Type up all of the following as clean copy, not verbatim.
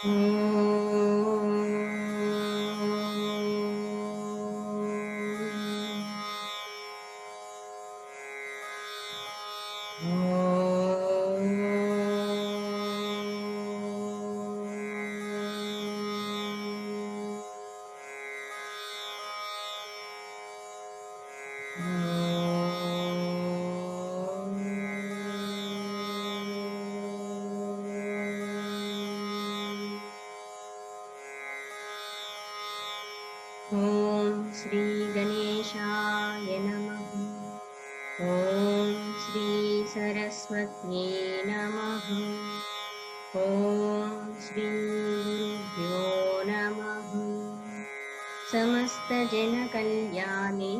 ओम श्री गणेशाय नमः। ओम श्री सरस्वत्यै नमः। ओम श्री गुरुभ्यो नमः। समस्त जन कल्याणे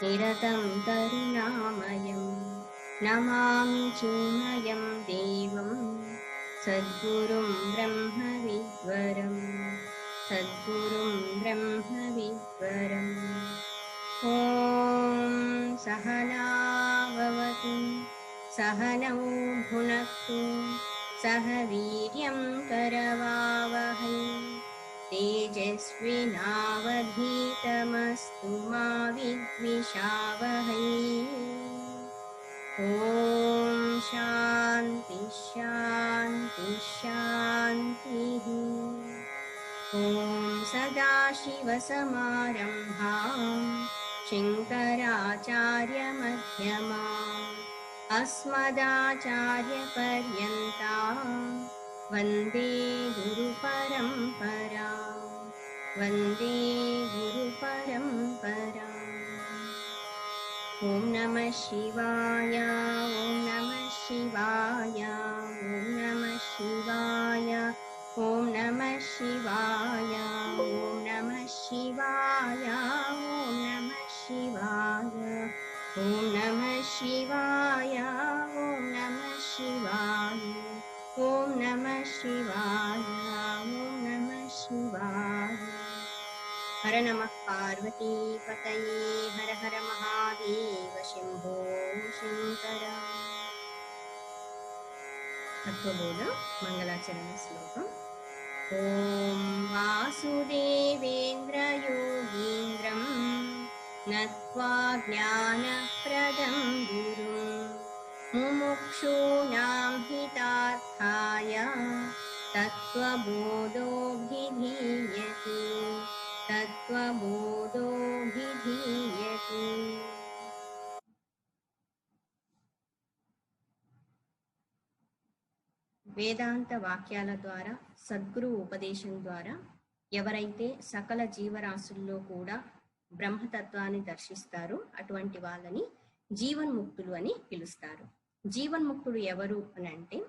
निरतं करुणामयं नमामि चिन्मयं देवं सद्गुरुं ब्रह्मविद्वरम् सद्गुरुं ब्रह्मविद्वरम्। ॐ सहना भवतु सहनौ भुनक्तु सह वीर्यं करवावहै तेजस्विनावधीतमस्तु मा विद्विषावहै। ॐ शान्ति शान्ति शान्तिः। ॐ सदाशिवसमारम्भां शङ्कराचार्यमध्यमाम् अस्मदाचार्यपर्यन्तां वन्दे गुरुपरम्परां वन्दे गुरुपरम्पराम्। ॐ नमः शिवाय ॐ नमः शिवाय ॐ नमः शिवाय ॐ नमः शिवाय ॐ नमः शिवाय ॐ नमः शिवाय ॐ नमः शिवाय ॐ नमः शिवाय ॐ नमः शिवाय ॐ नमः शिवाय। हर नमः पार्वती पतये हर हर महादेव शंभो शंकर। तत्वबोध मंगलाचरण श्लोकम्। ॐ वासुदेवेन्द्र योगीन्द्रं नत्वा ज्ञानप्रदं गुरुं मुमुक्षूणां हितार्थाय तत्त्वबोधोऽभिधीयते तत्त्वबोधोऽभिधीयते। వేదాంత వాక్యాల ద్వారా సద్గురు ఉపదేశం ద్వారా ఎవరైతే సకల జీవరాశుల్లో కూడా బ్రహ్మతత్వాన్ని దర్శిస్తారో అటువంటి వాళ్ళని జీవన్ముక్తులు అని పిలుస్తారు. జీవన్ముక్తుడు ఎవరు అని అంటే,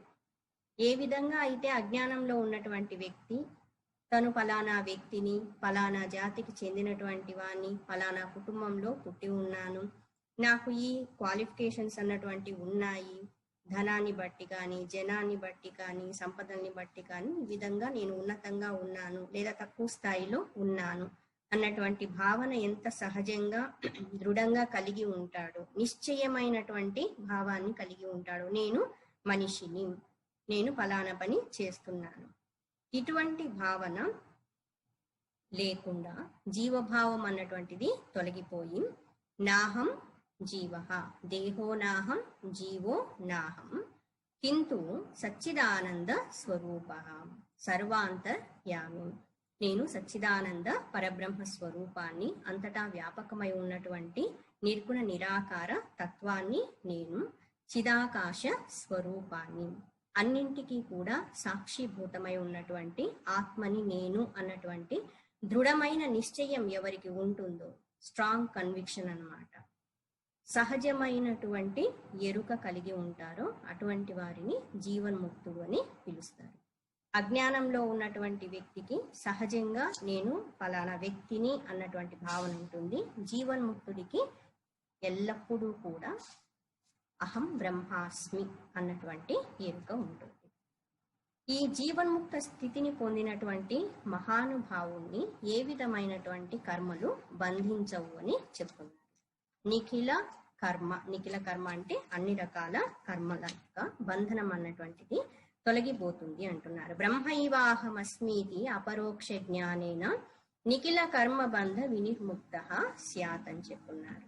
ఏ విధంగా అయితే అజ్ఞానంలో ఉన్నటువంటి వ్యక్తి తను ఫలానా వ్యక్తిని, ఫలానా జాతికి చెందినటువంటి వాడిని, ఫలానా కుటుంబంలో పుట్టి ఉన్నాను, నాకు ఈ క్వాలిఫికేషన్స్ అన్నటువంటి ఉన్నాయి, ధనాన్ని బట్టి కానీ, జనాన్ని బట్టి కానీ, సంపదల్ని బట్టి కానీ, ఈ విధంగా నేను ఉన్నతంగా ఉన్నాను లేదా తక్కువ స్థాయిలో ఉన్నాను అన్నటువంటి భావన ఎంత సహజంగా దృఢంగా కలిగి ఉంటాడో, నిశ్చయమైనటువంటి భావాన్ని కలిగి ఉంటాడో, నేను మనిషిని, నేను ఫలానా పని చేస్తున్నాను, ఇటువంటి భావన లేకుండా జీవభావం అన్నటువంటిది తొలగిపోయి నాహం జీవః దేహో నాహం జీవో నాహం కింటు సచ్చిదానంద స్వరూపః సర్వాంతర్యామి. నేను సచ్చిదానంద పరబ్రహ్మ స్వరూపాన్ని, అంతటా వ్యాపకమై ఉన్నటువంటి నిర్గుణ నిరాకార తత్వాన్ని, నేను చిదాకాశ స్వరూపాన్ని, అన్నింటికీ కూడా సాక్షిభూతమై ఉన్నటువంటి ఆత్మని నేను అన్నటువంటి దృఢమైన నిశ్చయం ఎవరికి ఉంటుందో, స్ట్రాంగ్ కన్విక్షన్ అన్నమాట, సహజమైనటువంటి ఎరుక కలిగి ఉంటారో అటువంటి వారిని జీవన్ముక్తుడు అని పిలుస్తారు. అజ్ఞానంలో ఉన్నటువంటి వ్యక్తికి సహజంగా నేను ఫలానా వ్యక్తిని అన్నటువంటి భావన ఉంటుంది. జీవన్ముక్తుడికి ఎల్లప్పుడూ కూడా అహం బ్రహ్మాస్మి అన్నటువంటి ఎరుక ఉంటుంది. ఈ జీవన్ముక్త స్థితిని పొందినటువంటి మహానుభావుణ్ణి ఏ విధమైనటువంటి కర్మలు బంధించవు అని చెప్తున్నారు. నిఖిల కర్మ, నిఖిల కర్మ అంటే అన్ని రకాల కర్మల యొక్క బంధనం అన్నటువంటిది తొలగిపోతుంది అంటున్నారు. బ్రహ్మైవాహమస్మీతి అపరోక్ష జ్ఞానేన నిఖిల కర్మబంధ వినిర్ముక్త స్యాత్ అని చెప్పున్నారు.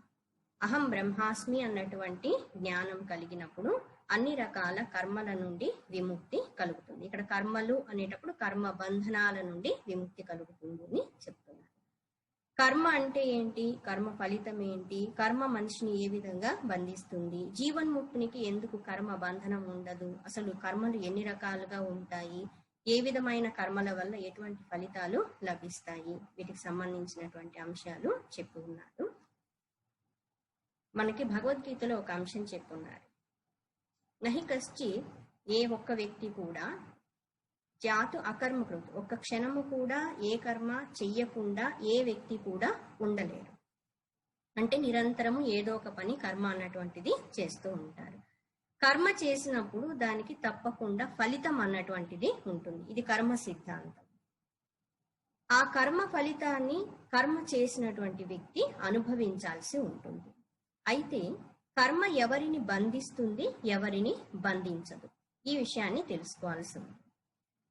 అహం బ్రహ్మాస్మి అన్నటువంటి జ్ఞానం కలిగినప్పుడు అన్ని రకాల కర్మల నుండి విముక్తి కలుగుతుంది. ఇక్కడ కర్మలు అనేటప్పుడు కర్మ బంధనాల నుండి విముక్తి కలుగుతుంది అని చెప్తున్నారు. కర్మ అంటే ఏంటి, కర్మ ఫలితం ఏంటి, కర్మ మనిషిని ఏ విధంగా బంధిస్తుంది, జీవన్ముక్తునికి ఎందుకు కర్మ బంధనం ఉండదు, అసలు కర్మలు ఎన్ని రకాలుగా ఉంటాయి, ఏ విధమైన కర్మల వల్ల ఎటువంటి ఫలితాలు లభిస్తాయి, వీటికి సంబంధించినటువంటి అంశాలు చెప్పి ఉన్నారు. మనకి భగవద్గీతలో ఒక అంశం చెప్పున్నారు. నహి కశ్చిత్, ఏ ఒక్క వ్యక్తి కూడా జాతు అకర్మకృత్, ఒక్క క్షణము కూడా ఏ కర్మ చెయ్యకుండా ఏ వ్యక్తి కూడా ఉండలేరు. అంటే నిరంతరము ఏదో ఒక పని కర్మ అన్నటువంటిది చేస్తూ ఉంటారు. కర్మ చేసినప్పుడు దానికి తప్పకుండా ఫలితం అన్నటువంటిది ఉంటుంది. ఇది కర్మ సిద్ధాంతం. ఆ కర్మ ఫలితాన్ని కర్మ చేసినటువంటి వ్యక్తి అనుభవించాల్సి ఉంటుంది. అయితే కర్మ ఎవరిని బంధిస్తుంది, ఎవరిని బంధించదు, ఈ విషయాన్ని తెలుసుకోవాల్సి ఉంది.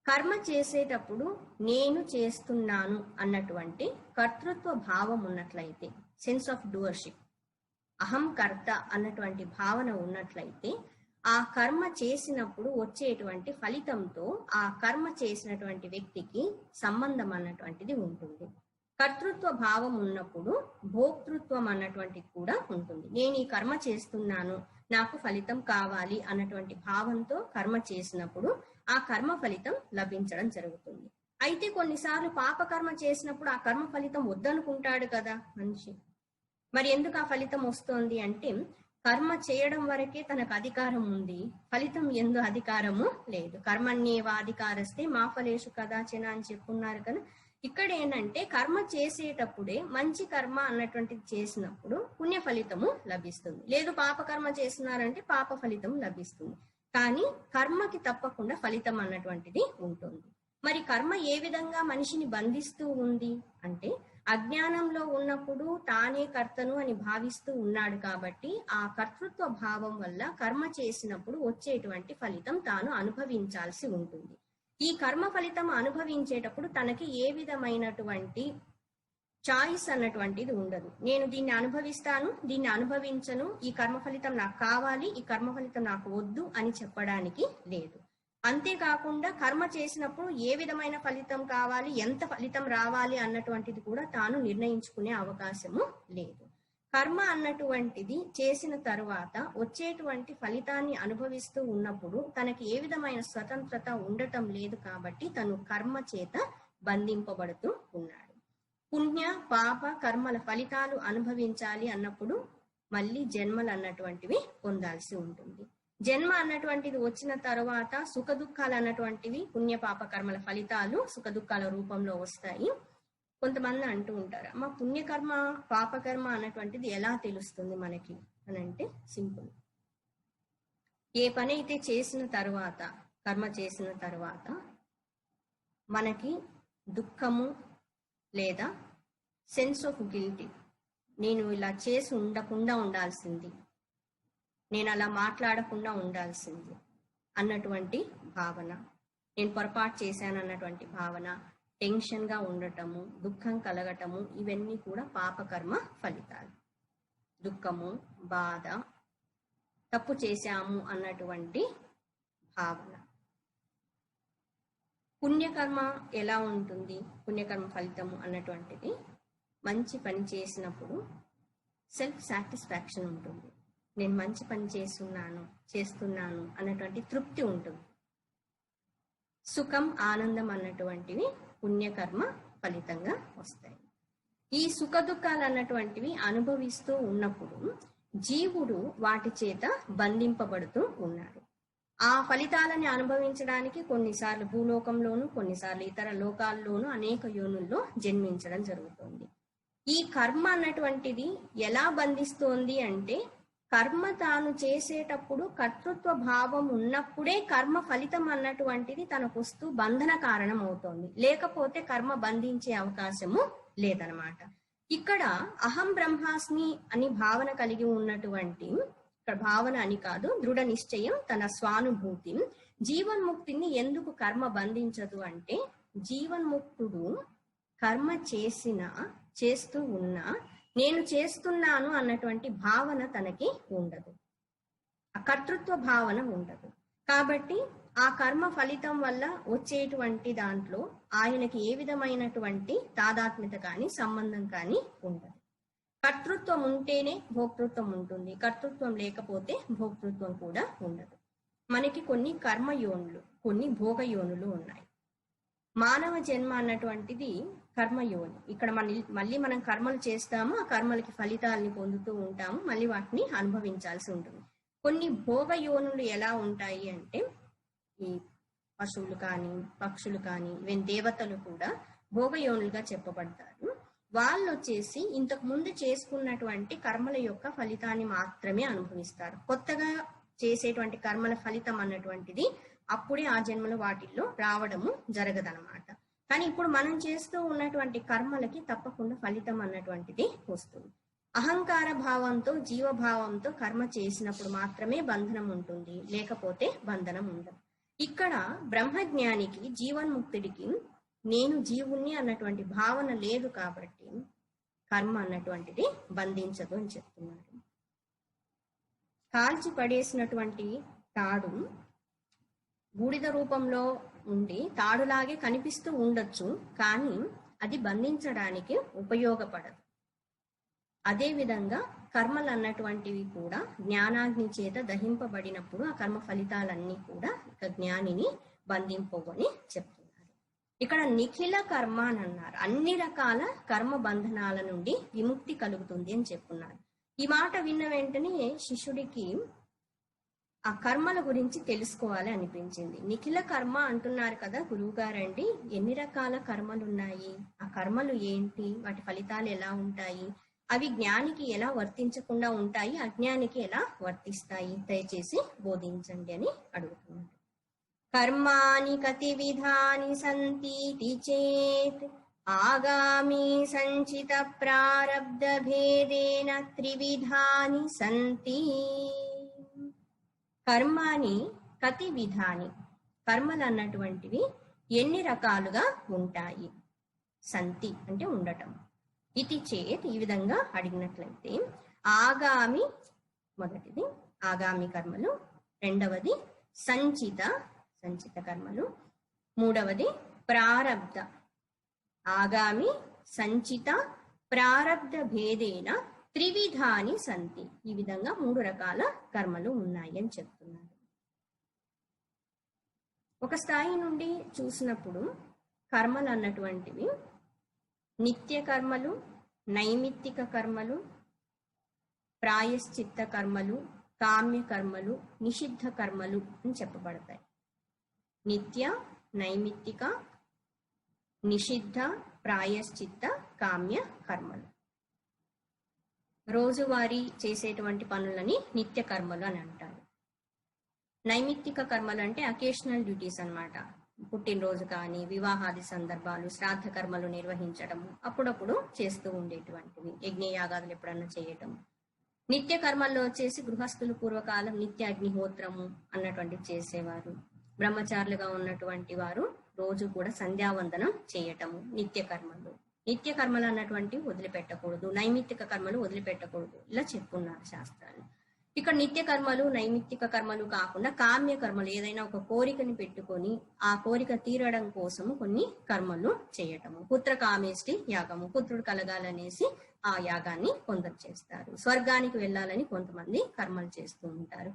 కర్మ చేసేటప్పుడు నేను చేస్తున్నాను అన్నటువంటి కర్తృత్వ భావం ఉన్నట్లయితే, సెన్స్ ఆఫ్ డూవర్షిప్, అహం కర్త అన్నటువంటి భావన ఉన్నట్లయితే, ఆ కర్మ చేసినప్పుడు వచ్చేటువంటి ఫలితంతో ఆ కర్మ చేసినటువంటి వ్యక్తికి సంబంధం అన్నటువంటిది ఉంటుంది. కర్తృత్వ భావం ఉన్నప్పుడు భోక్తృత్వం అన్నటువంటిది కూడా ఉంటుంది. నేను ఈ కర్మ చేస్తున్నాను, నాకు ఫలితం కావాలి అన్నటువంటి భావంతో కర్మ చేసినప్పుడు ఆ కర్మ ఫలితం లభించడం జరుగుతుంది. అయితే కొన్నిసార్లు పాపకర్మ చేసినప్పుడు ఆ కర్మ ఫలితం వద్దనుకుంటాడు కదా మనిషి. మరి ఎందుకు ఆ ఫలితం వస్తోంది అంటే, కర్మ చేయడం వరకే తనకు అధికారం ఉంది, ఫలితం ఎందు అధికారము లేదు. కర్మణ్యేవాధికారస్తే మా ఫలేషు కదాచన అని చెప్పున్నారు కదా. ఇక్కడ ఏంటంటే కర్మ చేసేటప్పుడే మంచి కర్మ అన్నటువంటిది చేసినప్పుడు పుణ్య ఫలితము లభిస్తుంది, లేదు పాపకర్మ చేస్తున్నారంటే పాప ఫలితం లభిస్తుంది. కానీ కర్మకి తప్పకుండా ఫలితం అన్నటువంటిది ఉంటుంది. మరి కర్మ ఏ విధంగా మనిషిని బంధిస్తూ ఉంది అంటే, అజ్ఞానంలో ఉన్నప్పుడు తానే కర్తను అని భావిస్తూ ఉన్నాడు కాబట్టి ఆ కర్తృత్వ భావం వల్ల కర్మ చేసినప్పుడు వచ్చేటువంటి ఫలితం తాను అనుభవించాల్సి ఉంటుంది. ఈ కర్మ ఫలితం అనుభవించేటప్పుడు తనకి ఏ విధమైనటువంటి చాయిస్ అన్నటువంటిది ఉండదు. నేను దీన్ని అనుభవిస్తాను, దీన్ని అనుభవించను, ఈ కర్మ ఫలితం నాకు కావాలి, ఈ కర్మ ఫలితం నాకు వద్దు అని చెప్పడానికి లేదు. అంతేకాకుండా కర్మ చేసినప్పుడు ఏ విధమైన ఫలితం కావాలి, ఎంత ఫలితం రావాలి అన్నటువంటిది కూడా తాను నిర్ణయించుకునే అవకాశము లేదు. కర్మ అన్నటువంటిది చేసిన తరువాత వచ్చేటువంటి ఫలితాన్ని అనుభవిస్తూ ఉన్నప్పుడు తనకి ఏ విధమైన స్వతంత్రత ఉండటం లేదు కాబట్టి తను కర్మ చేత బంధింపబడుతూ ఉన్నాడు. పుణ్య పాప కర్మల ఫలితాలు అనుభవించాలి అన్నప్పుడు మళ్ళీ జన్మలు అన్నటువంటివి పొందాల్సి ఉంటుంది. జన్మ అన్నటువంటిది వచ్చిన తర్వాత సుఖ దుఃఖాలు అన్నటువంటివి పుణ్య పాప కర్మల ఫలితాలు సుఖ దుఃఖాల రూపంలో వస్తాయి. కొంతమంది అంటూ ఉంటారు, అమ్మ పుణ్యకర్మ పాపకర్మ అన్నటువంటిది ఎలా తెలుస్తుంది మనకి అని అంటే, సింపుల్. ఏ పని అయితే చేసిన తర్వాత, కర్మ చేసిన తర్వాత మనకి దుఃఖము లేదా సెన్స్ ఆఫ్ గిల్టీ, నేను ఇలా చేసి ఉండకుండా ఉండాల్సింది, నేను అలా మాట్లాడకుండా ఉండాల్సింది అన్నటువంటి భావన, నేను పొరపాటు చేశాను అన్నటువంటి భావన, టెన్షన్గా ఉండటము, దుఃఖం కలగటము, ఇవన్నీ కూడా పాపకర్మ ఫలితాలు. దుఃఖము, బాధ, తప్పు చేశాము అన్నటువంటి భావన. పుణ్యకర్మ ఎలా ఉంటుంది, పుణ్యకర్మ ఫలితము అన్నటువంటిది మంచి పని చేసినప్పుడు సెల్ఫ్ సాటిస్ఫాక్షన్ ఉంటుంది. నేను మంచి పని చేస్తున్నాను అన్నటువంటి తృప్తి ఉంటుంది. సుఖం, ఆనందం అన్నటువంటివి పుణ్యకర్మ ఫలితంగా వస్తాయి. ఈ సుఖ దుఃఖాలు అన్నటువంటివి అనుభవిస్తూ ఉన్నప్పుడు జీవుడు వాటి చేత బంధింపబడుతూ ఉన్నాడు. ఆ ఫలితాలని అనుభవించడానికి కొన్నిసార్లు భూలోకంలోను, కొన్నిసార్లు ఇతర లోకాల్లోనూ అనేక యోనుల్లో జన్మించడం జరుగుతుంది. ఈ కర్మ అన్నటువంటిది ఎలా బంధిస్తోంది అంటే, కర్మ తాను చేసేటప్పుడు కర్తృత్వ భావం ఉన్నప్పుడే కర్మ ఫలితం అన్నటువంటిది తనకు వస్తూ బంధన కారణం అవుతోంది, లేకపోతే కర్మ బంధించే అవకాశము లేదనమాట. ఇక్కడ అహం బ్రహ్మాస్మి అని భావన కలిగి ఉన్నటువంటి, ఇక్కడ భావన అని కాదు, దృఢ నిశ్చయం, తన స్వానుభూతి. జీవన్ముక్తిని ఎందుకు కర్మ బంధించదు అంటే, జీవన్ముక్తుడు కర్మ చేస్తూ ఉన్నా నేను చేస్తున్నాను అన్నటువంటి భావన తనకి ఉండదు, ఆ కర్తృత్వ భావన ఉండదు. కాబట్టి ఆ కర్మ ఫలితం వల్ల వచ్చేటువంటి దాంట్లో ఆయనకి ఏ విధమైనటువంటి తాదాత్మ్యత కానీ సంబంధం కానీ ఉండదు. కర్తృత్వం ఉంటేనే భోక్తృత్వం ఉంటుంది, కర్తృత్వం లేకపోతే భోక్తృత్వం కూడా ఉండదు. మనకి కొన్ని కర్మయోనులు, కొన్ని భోగయోనులు ఉన్నాయి. మానవ జన్మ అన్నటువంటిది కర్మయోని. ఇక్కడ మళ్ళీ మనం కర్మలు చేస్తాము, ఆ కర్మలకి ఫలితాలని పొందుతూ ఉంటాము, మళ్ళీ వాటిని అనుభవించాల్సి ఉంటుంది. కొన్ని భోగయోనులు ఎలా ఉంటాయి అంటే, ఈ పశువులు కానీ పక్షులు కానీ ఈవెన్ దేవతలు కూడా భోగయోనులుగా చెప్పబడతారు. వాళ్ళు వచ్చేసి ఇంతకు ముందు చేసుకున్నటువంటి కర్మల యొక్క ఫలితాన్ని మాత్రమే అనుభవిస్తారు. కొత్తగా చేసేటువంటి కర్మల ఫలితం అన్నటువంటిది అప్పుడే ఆ జన్మలో వాటిల్లో రావడము జరగదనమాట. కానీ ఇప్పుడు మనం చేస్తూ ఉన్నటువంటి కర్మలకి తప్పకుండా ఫలితం అన్నటువంటిది వస్తుంది. అహంకార భావంతో జీవభావంతో కర్మ చేసినప్పుడు మాత్రమే బంధనం ఉంటుంది, లేకపోతే బంధనం ఉండదు. ఇక్కడ బ్రహ్మజ్ఞానికి జీవన్ముక్తుడికి నేను జీవుణ్ణి అన్నటువంటి భావన లేదు కాబట్టి కర్మ అన్నటువంటిది బంధించదు అని చెప్తున్నారు. కాల్చి పడేసినటువంటి తాడు బూడిద రూపంలో ఉండి తాడులాగే కనిపిస్తూ ఉండొచ్చు, కానీ అది బంధించడానికి ఉపయోగపడదు. అదే విధంగా కర్మలు అన్నటువంటివి కూడా జ్ఞానాగ్ని చేత దహింపబడినప్పుడు ఆ కర్మ ఫలితాలన్నీ కూడా ఇక జ్ఞానిని బంధింపవని చెప్తున్నారు. ఇక్కడ నిఖిల కర్మ అని అన్నారు, అన్ని రకాల కర్మ బంధనాల నుండి విముక్తి కలుగుతుంది అని చెప్పున్నారు. ఈ మాట విన్న వెంటనే శిష్యుడికి ఆ కర్మల గురించి తెలుసుకోవాలి అనిపించింది. నిఖిల కర్మ అంటున్నారు కదా గురువు గారండి, ఎన్ని రకాల కర్మలు ఉన్నాయి, ఆ కర్మలు ఏంటి, వాటి ఫలితాలు ఎలా ఉంటాయి, అవి జ్ఞానికి ఎలా వర్తించకుండా ఉంటాయి, అజ్ఞానికి ఎలా వర్తిస్తాయి, దయచేసి బోధించండి అని అడుగుతున్నారు. కర్మాని కతి విధాని సంతీతి చేత్ ఆగామి సంచిత ప్రారబ్ధ భేదేన త్రివిధాని సంతి. కర్మాని కతి విధాని, కర్మలు అన్నటువంటివి ఎన్ని రకాలుగా ఉంటాయి, సంతి అంటే ఉండటం, ఇది చేత్ ఈ విధంగా అడిగినట్లయితే ఆగామి మొదటిది ఆగామి కర్మలు, రెండవది సంచిత కర్మలు, మూడవది ప్రారబ్ధ. ఆగామి సంచిత ప్రారబ్ధ భేదేన త్రివిధాని సంతి, ఈ విధంగా 3 రకాల కర్మలు ఉన్నాయి అని చెప్తున్నారు. ఒక స్థాయి నుండి చూసినప్పుడు కర్మలు అన్నటువంటివి నిత్య కర్మలు, నైమిత్తిక కర్మలు, ప్రాయశ్చిత్త కర్మలు, కామ్య కర్మలు, నిషిద్ధ కర్మలు అని చెప్పబడతాయి. నిత్య, నైమిత్తిక, నిషిద్ధ, ప్రాయశ్చిత్త, కామ్య కర్మలు. రోజువారీ చేసేటువంటి పనులని నిత్య కర్మలు అని అంటారు. నైమిత్తిక కర్మలు అంటే అకేషనల్ డ్యూటీస్ అన్నమాట. పుట్టినరోజు కానీ, వివాహాది సందర్భాలు, శ్రాద్ధ కర్మలు నిర్వహించడము, అప్పుడప్పుడు చేస్తూ ఉండేటువంటివి, యజ్ఞయాగాదులు ఎప్పుడన్నా చేయటం. నిత్య కర్మల్లో వచ్చేసి గృహస్థులు పూర్వకాలం నిత్య అగ్నిహోత్రము అన్నటువంటివి చేసేవారు. బ్రహ్మచారులుగా ఉన్నటువంటి వారు రోజు కూడా సంధ్యావందనం చేయటము నిత్య కర్మలు. నిత్య కర్మలు అన్నటువంటివి వదిలిపెట్టకూడదు, నైమిత్తిక కర్మలు వదిలిపెట్టకూడదు, ఇలా చెప్పున్నారు శాస్త్రాలు. ఇక్కడ నిత్య కర్మలు, నైమిత్తిక కర్మలు కాకుండా కామ్య కర్మలు, ఏదైనా ఒక కోరికని పెట్టుకొని ఆ కోరిక తీరడం కోసము కొన్ని కర్మలు చేయటము. పుత్ర కామేష్టి యాగము, పుత్రుడు కలగాలనేసి ఆ యాగాన్ని కొందరు చేస్తారు. స్వర్గానికి వెళ్ళాలని కొంతమంది కర్మలు చేస్తూ ఉంటారు.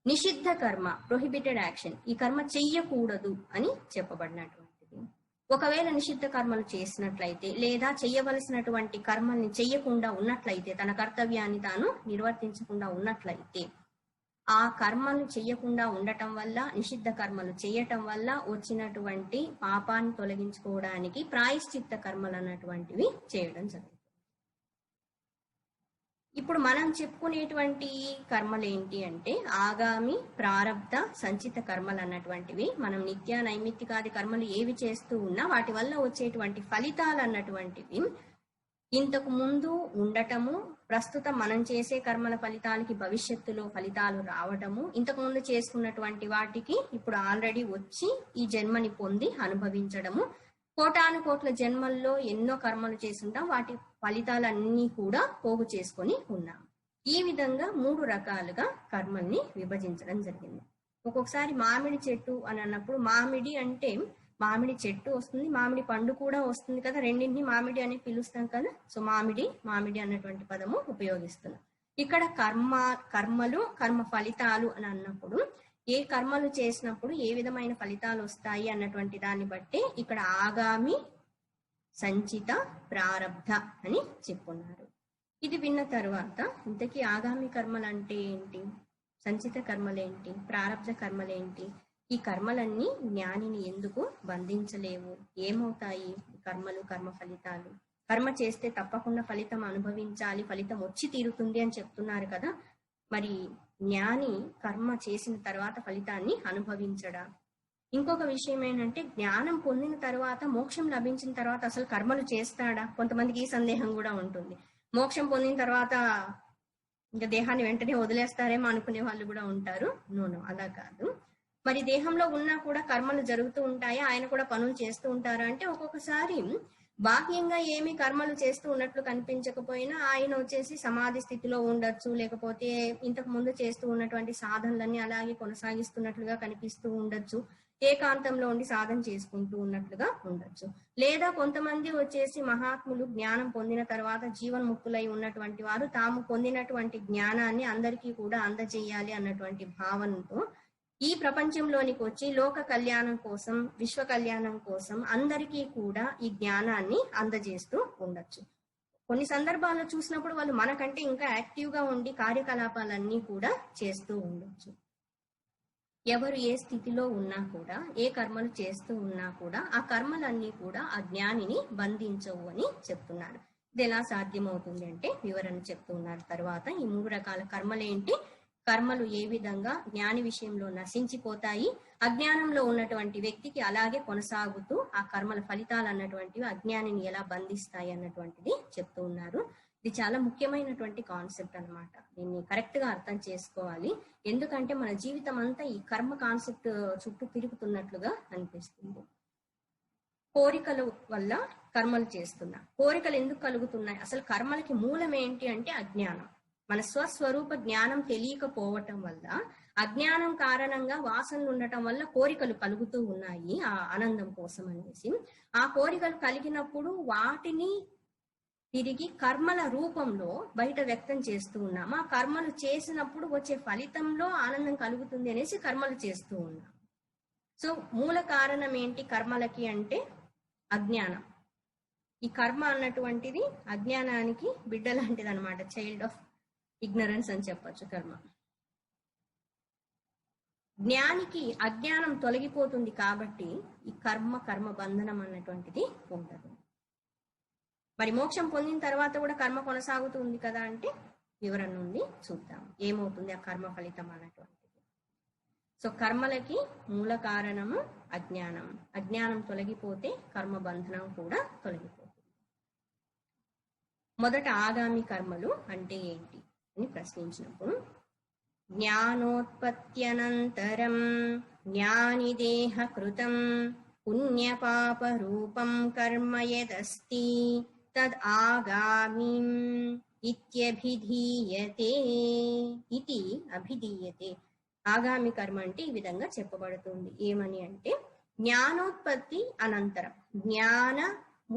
నిషిద్ధ కర్మ, ప్రొహిబిటెడ్ యాక్షన్, ఈ కర్మ చెయ్యకూడదు అని చెప్పబడినటువంటిది. ఒకవేళ నిషిద్ధ కర్మలు చేసినట్లయితే లేదా చెయ్యవలసినటువంటి కర్మల్ని చెయ్యకుండా ఉన్నట్లయితే, తన కర్తవ్యాన్ని తాను నిర్వర్తించకుండా ఉన్నట్లయితే, ఆ కర్మలు చెయ్యకుండా ఉండటం వల్ల, నిషిద్ధ కర్మలు చేయటం వల్ల వచ్చినటువంటి పాపాన్ని తొలగించుకోవడానికి ప్రాయశ్చిత్త కర్మలు అన్నటువంటివి చేయడం జరుగుతుంది. ఇప్పుడు మనం చెప్పుకునేటువంటి కర్మలు ఏంటి అంటే ఆగామి, ప్రారబ్ధ, సంచిత కర్మలు అన్నటువంటివి. మనం నిత్య, నైమిత్తికాది కర్మలు ఏవి చేస్తూ ఉన్నా వాటి వల్ల వచ్చేటువంటి ఫలితాలు అన్నటువంటివి ఇంతకు ముందు ఉండటము, ప్రస్తుతం మనం చేసే కర్మల ఫలితాలకి భవిష్యత్తులో ఫలితాలు రావటము, ఇంతకు ముందు చేసుకున్నటువంటి వాటికి ఇప్పుడు ఆల్రెడీ వచ్చి ఈ జన్మని పొంది అనుభవించడము, కోటాను కోట్ల జన్మల్లో ఎన్నో కర్మలు చేసుంటాం, వాటి ఫలితాలన్నీ కూడా పోగు చేసుకొని ఉన్నాం. ఈ విధంగా 3 రకాలుగా కర్మల్ని విభజించడం జరిగింది. ఒక్కొక్కసారి మామిడి చెట్టు అని అన్నప్పుడు మామిడి అంటే మామిడి చెట్టు వస్తుంది, మామిడి పండు కూడా వస్తుంది కదా, రెండింటిని మామిడి అని పిలుస్తాం కదా. సో మామిడి అన్నటువంటి పదము ఉపయోగిస్తున్నాం. ఇక్కడ కర్మలు కర్మ ఫలితాలు అని అన్నప్పుడు ఏ కర్మలు చేసినప్పుడు ఏ విధమైన ఫలితాలు వస్తాయి అన్నటువంటి దాన్ని బట్టి ఇక్కడ ఆగామి, సంచిత, ప్రారబ్ధ అని చెప్పున్నారు. ఇది విన్న తర్వాత ఇంతకీ ఆగామి కర్మలు అంటే ఏంటి, సంచిత కర్మలేంటి, ప్రారబ్ధ కర్మలేంటి, ఈ కర్మలన్నీ జ్ఞానిని ఎందుకు బంధించలేవు, ఏమవుతాయి కర్మలు కర్మ ఫలితాలు, కర్మ చేస్తే తప్పకుండా ఫలితం అనుభవించాలి, ఫలితం వచ్చి తీరుతుంది అని చెప్తున్నారు కదా. మరి జ్ఞాని కర్మ చేసిన తర్వాత ఫలితాన్ని అనుభవించడా? ఇంకొక విషయం ఏంటంటే జ్ఞానం పొందిన తర్వాత, మోక్షం లభించిన తర్వాత అసలు కర్మలు చేస్తాడా? కొంతమందికి ఈ సందేహం కూడా ఉంటుంది. మోక్షం పొందిన తర్వాత ఇంకా దేహాన్ని వెంటనే వదిలేస్తారేమో అనుకునే వాళ్ళు కూడా ఉంటారు. నో, అలా కాదు. మరి దేహంలో ఉన్నా కూడా కర్మలు జరుగుతూ ఉంటాయా, ఆయన కూడా పనులు చేస్తూ ఉంటారా అంటే ఒక్కొక్కసారి బాహ్యంగా ఏమి కర్మలు చేస్తూ ఉన్నట్లు కనిపించకపోయినా ఆయన వచ్చేసి సమాధి స్థితిలో ఉండొచ్చు, లేకపోతే ఇంతకు ముందు చేస్తూ ఉన్నటువంటి సాధనలన్నీ అలాగే కొనసాగిస్తున్నట్లుగా కనిపిస్తూ ఉండొచ్చు, ఏకాంతంలో ఉండి సాధన చేసుకుంటూ ఉన్నట్లుగా ఉండొచ్చు. లేదా కొంతమంది వచ్చేసి మహాత్ములు జ్ఞానం పొందిన తర్వాత జీవన్ముక్తులై ఉన్నటువంటి వారు తాము పొందినటువంటి జ్ఞానాన్ని అందరికీ కూడా అందజేయాలి అన్నటువంటి భావనతో ఈ ప్రపంచంలోనికి వచ్చి లోక కళ్యాణం కోసం, విశ్వ కళ్యాణం కోసం అందరికీ కూడా ఈ జ్ఞానాన్ని అందజేస్తూ ఉండొచ్చు. కొన్ని సందర్భాల్లో చూసినప్పుడు వాళ్ళు మనకంటే ఇంకా యాక్టివ్ గా ఉండి కార్యకలాపాలన్నీ కూడా చేస్తూ ఉండొచ్చు. ఎవరు ఏ స్థితిలో ఉన్నా కూడా, ఏ కర్మలు చేస్తూ ఉన్నా కూడా ఆ కర్మలన్నీ కూడా ఆ జ్ఞానిని బంధించవు అని చెప్తున్నారు. ఇది ఎలా సాధ్యమవుతుంది అంటే వివరణ చెప్తూ ఉన్నారు. తర్వాత ఈ 3 రకాల కర్మలేంటి, కర్మలు ఏ విధంగా జ్ఞాని విషయంలో నశించిపోతాయి, అజ్ఞానంలో ఉన్నటువంటి వ్యక్తికి అలాగే కొనసాగుతూ ఆ కర్మల ఫలితాలు అన్నటువంటివి అజ్ఞానిని ఎలా బంధిస్తాయి అన్నటువంటిది చెప్తూ ఉన్నారు. ఇది చాలా ముఖ్యమైనటువంటి కాన్సెప్ట్ అన్నమాట. దీన్ని కరెక్ట్ గా అర్థం చేసుకోవాలి. ఎందుకంటే మన జీవితం అంతా ఈ కర్మ కాన్సెప్ట్ చుట్టూ తిరుగుతున్నట్లుగా అనిపిస్తుంది. కోరికల వల్ల కర్మలు చేస్తున్నా, కోరికలు ఎందుకు కలుగుతున్నాయి, అసలు కర్మలకి మూలం ఏంటి అంటే అజ్ఞానం. మన స్వస్వరూప జ్ఞానం తెలియకపోవటం వల్ల, అజ్ఞానం కారణంగా వాసనలు ఉండటం వల్ల కోరికలు కలుగుతూ ఉన్నాయి ఆ ఆనందం కోసం అనేసి. ఆ కోరికలు కలిగినప్పుడు వాటిని తిరిగి కర్మల రూపంలో బయట వ్యక్తం చేస్తూ ఉన్నాం. ఆ కర్మలు చేసినప్పుడు వచ్చే ఫలితంలో ఆనందం కలుగుతుంది అనేసి కర్మలు చేస్తూ ఉన్నాం. సో మూల కారణం ఏంటి కర్మలకి అంటే అజ్ఞానం. ఈ కర్మ అన్నటువంటిది అజ్ఞానానికి బిడ్డ లాంటిది అనమాట, చైల్డ్ ఆఫ్ ఇగ్నరెన్స్ అని చెప్పొచ్చు కర్మ. జ్ఞానికి అజ్ఞానం తొలగిపోతుంది కాబట్టి ఈ కర్మ బంధనం అన్నటువంటిది ఉండదు. మరి మోక్షం పొందిన తర్వాత కూడా కర్మ కొనసాగుతూ ఉంది కదా అంటే వివరణ నుండి చూద్దాం ఏమవుతుంది ఆ కర్మ ఫలితం అన్నటువంటిది. సో కర్మలకి మూల కారణము అజ్ఞానం. అజ్ఞానం తొలగిపోతే కర్మ బంధనం కూడా తొలగిపోతుంది. మొదట ఆగామి కర్మలు అంటే ఏంటి అని ప్రశ్నించినప్పుడు, జ్ఞానోత్పత్త్యనంతరం జ్ఞాని దేహ కృతం పుణ్యపాప రూపం కర్మ యదస్తి తద్ ఆగామిం ఇత్యభిధీయతే ఇతి అభిధీయతే. ఆగామి కర్మ అంటే ఈ విధంగా చెప్పబడుతుంది. ఏమని అంటే జ్ఞానోత్పత్తి అనంతరం, జ్ఞాన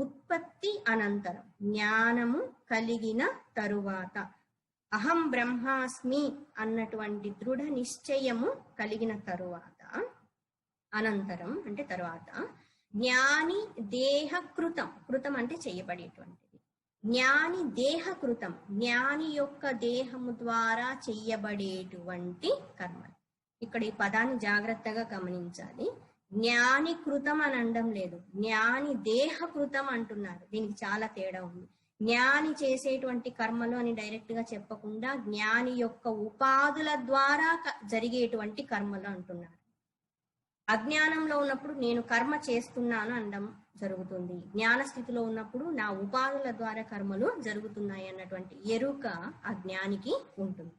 ఉత్పత్తి అనంతరం, జ్ఞానము కలిగిన తరువాత, అహం బ్రహ్మాస్మి అన్నటువంటి దృఢ నిశ్చయము కలిగిన తరువాత, అనంతరం అంటే తర్వాత, జ్ఞాని దేహకృతం, కృతం అంటే చేయబడేటువంటిది, జ్ఞాని దేహకృతం, జ్ఞాని యొక్క దేహము ద్వారా చెయ్యబడేటువంటి కర్మ. ఇక్కడ ఈ పదాన్ని జాగ్రత్తగా గమనించాలి. జ్ఞాని కృతం అని అనడం లేదు, జ్ఞాని దేహకృతం అంటున్నారు. దీనికి చాలా తేడా ఉంది. జ్ఞాని చేసేటువంటి కర్మలు అని డైరెక్ట్ గా చెప్పకుండా జ్ఞాని యొక్క ఉపాధుల ద్వారా జరిగేటువంటి కర్మలు అంటున్నారు. అజ్ఞానంలో ఉన్నప్పుడు నేను కర్మ చేస్తున్నాను అనడం జరుగుతుంది. జ్ఞాన స్థితిలో ఉన్నప్పుడు నా ఉపాధుల ద్వారా కర్మలు జరుగుతున్నాయి అన్నటువంటి ఎరుక ఆ జ్ఞానికి ఉంటుంది.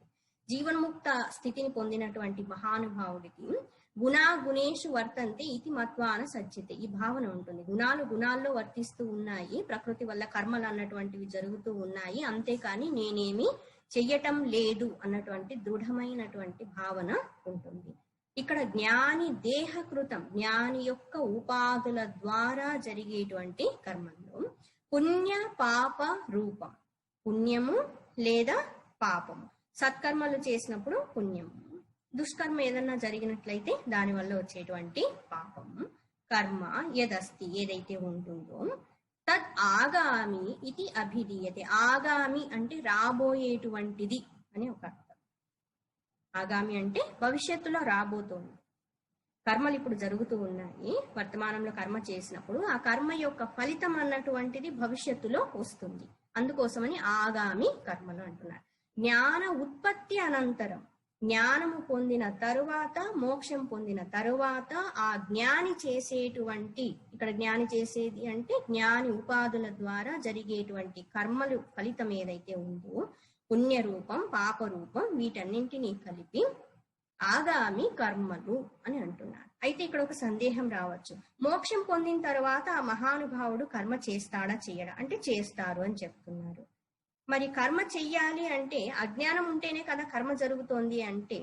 జీవన్ముక్త స్థితిని పొందినటువంటి మహానుభావుడికి గుణేషు వర్తంతే ఇతి మత్వాన సజ్జతే, ఈ భావన ఉంటుంది. గుణాలు గుణాల్లో వర్తిస్తూ ఉన్నాయి, ప్రకృతి వల్ల కర్మలు అన్నటువంటివి జరుగుతూ ఉన్నాయి, అంతేకాని నేనేమి చెయ్యటం లేదు అన్నటువంటి దృఢమైనటువంటి భావన ఉంటుంది. ఇక్కడ జ్ఞాని దేహకృతం, జ్ఞాని యొక్క ఉపాధుల ద్వారా జరిగేటువంటి కర్మల్లో పుణ్య పాప రూపం, పుణ్యము లేదా పాపము. సత్కర్మలు చేసినప్పుడు పుణ్యము, దుష్కర్మ ఏదన్నా జరిగినట్లయితే దానివల్ల వచ్చేటువంటి పాపము. కర్మ యదస్తి, ఏదైతే ఉంటుందో, తద్ ఆగామి ఇది అభిధీయతే. ఆగామి అంటే రాబోయేటువంటిది అని ఒక అర్థం. ఆగామి అంటే భవిష్యత్తులో రాబోతోంది. కర్మలు ఇప్పుడు జరుగుతూ ఉన్నాయి, వర్తమానంలో కర్మ చేసినప్పుడు ఆ కర్మ యొక్క ఫలితం అన్నటువంటిది భవిష్యత్తులో వస్తుంది. అందుకోసమని ఆగామి కర్మలు అంటున్నారు. జ్ఞాన ఉత్పత్తి అనంతరం, జ్ఞానము పొందిన తరువాత, మోక్షం పొందిన తరువాత ఆ జ్ఞాని చేసేటువంటి, ఇక్కడ జ్ఞాని చేసేది అంటే జ్ఞాని ఉపాధుల ద్వారా జరిగేటువంటి కర్మలు ఫలితం ఏదైతే ఉందో, పుణ్యరూపం పాపరూపం వీటన్నింటినీ కలిపి ఆగామి కర్మలు అని అంటున్నారు. అయితే ఇక్కడ ఒక సందేహం రావచ్చు, మోక్షం పొందిన తర్వాత ఆ మహానుభావుడు కర్మ చేస్తాడా చేయడా అంటే చేస్తారు అని చెప్తున్నారు. మరి కర్మ చెయ్యాలి అంటే అజ్ఞానం ఉంటేనే కదా కర్మ జరుగుతోంది అంటే,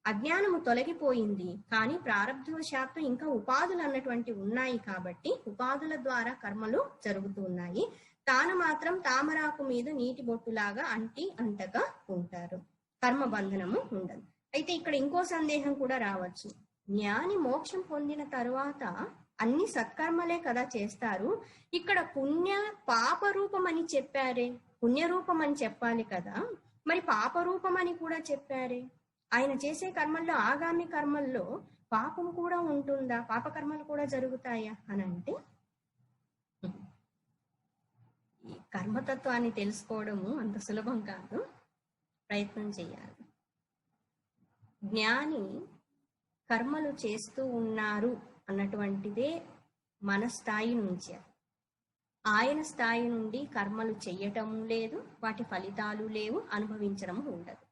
అజ్ఞానము తొలగిపోయింది కానీ ప్రారబ్ధవశాత్తు ఇంకా ఉపాధులు అన్నటువంటి ఉన్నాయి కాబట్టి ఉపాధుల ద్వారా కర్మలు జరుగుతూ ఉన్నాయి. తాను మాత్రం తామరాకు మీద నీటి బొట్టులాగా అంటగా ఉంటారు, కర్మ బంధనము ఉండదు. అయితే ఇక్కడ ఇంకో సందేహం కూడా రావచ్చు, జ్ఞాని మోక్షం పొందిన తరువాత అన్ని సత్కర్మలే కదా చేస్తారు, ఇక్కడ పుణ్య పాప రూపం అని చెప్పారే, పుణ్యరూపం అని చెప్పాలి కదా, మరి పాపరూపం అని కూడా చెప్పారే, ఆయన చేసే కర్మల్లో ఆగామి కర్మల్లో పాపం కూడా ఉంటుందా, పాపకర్మలు కూడా జరుగుతాయా అని అంటే, ఈ కర్మతత్వాన్ని తెలుసుకోవడము అంత సులభం కాదు, ప్రయత్నం చేయాలి. జ్ఞాని కర్మలు చేస్తూ ఉన్నారు అన్నటువంటిదే మన స్థాయి నుంచి, ఆయన స్థాయి నుండి కర్మలు చెయ్యటం లేదు, వాటి ఫలితాలు లేవు, అనుభవించడం ఉండదు.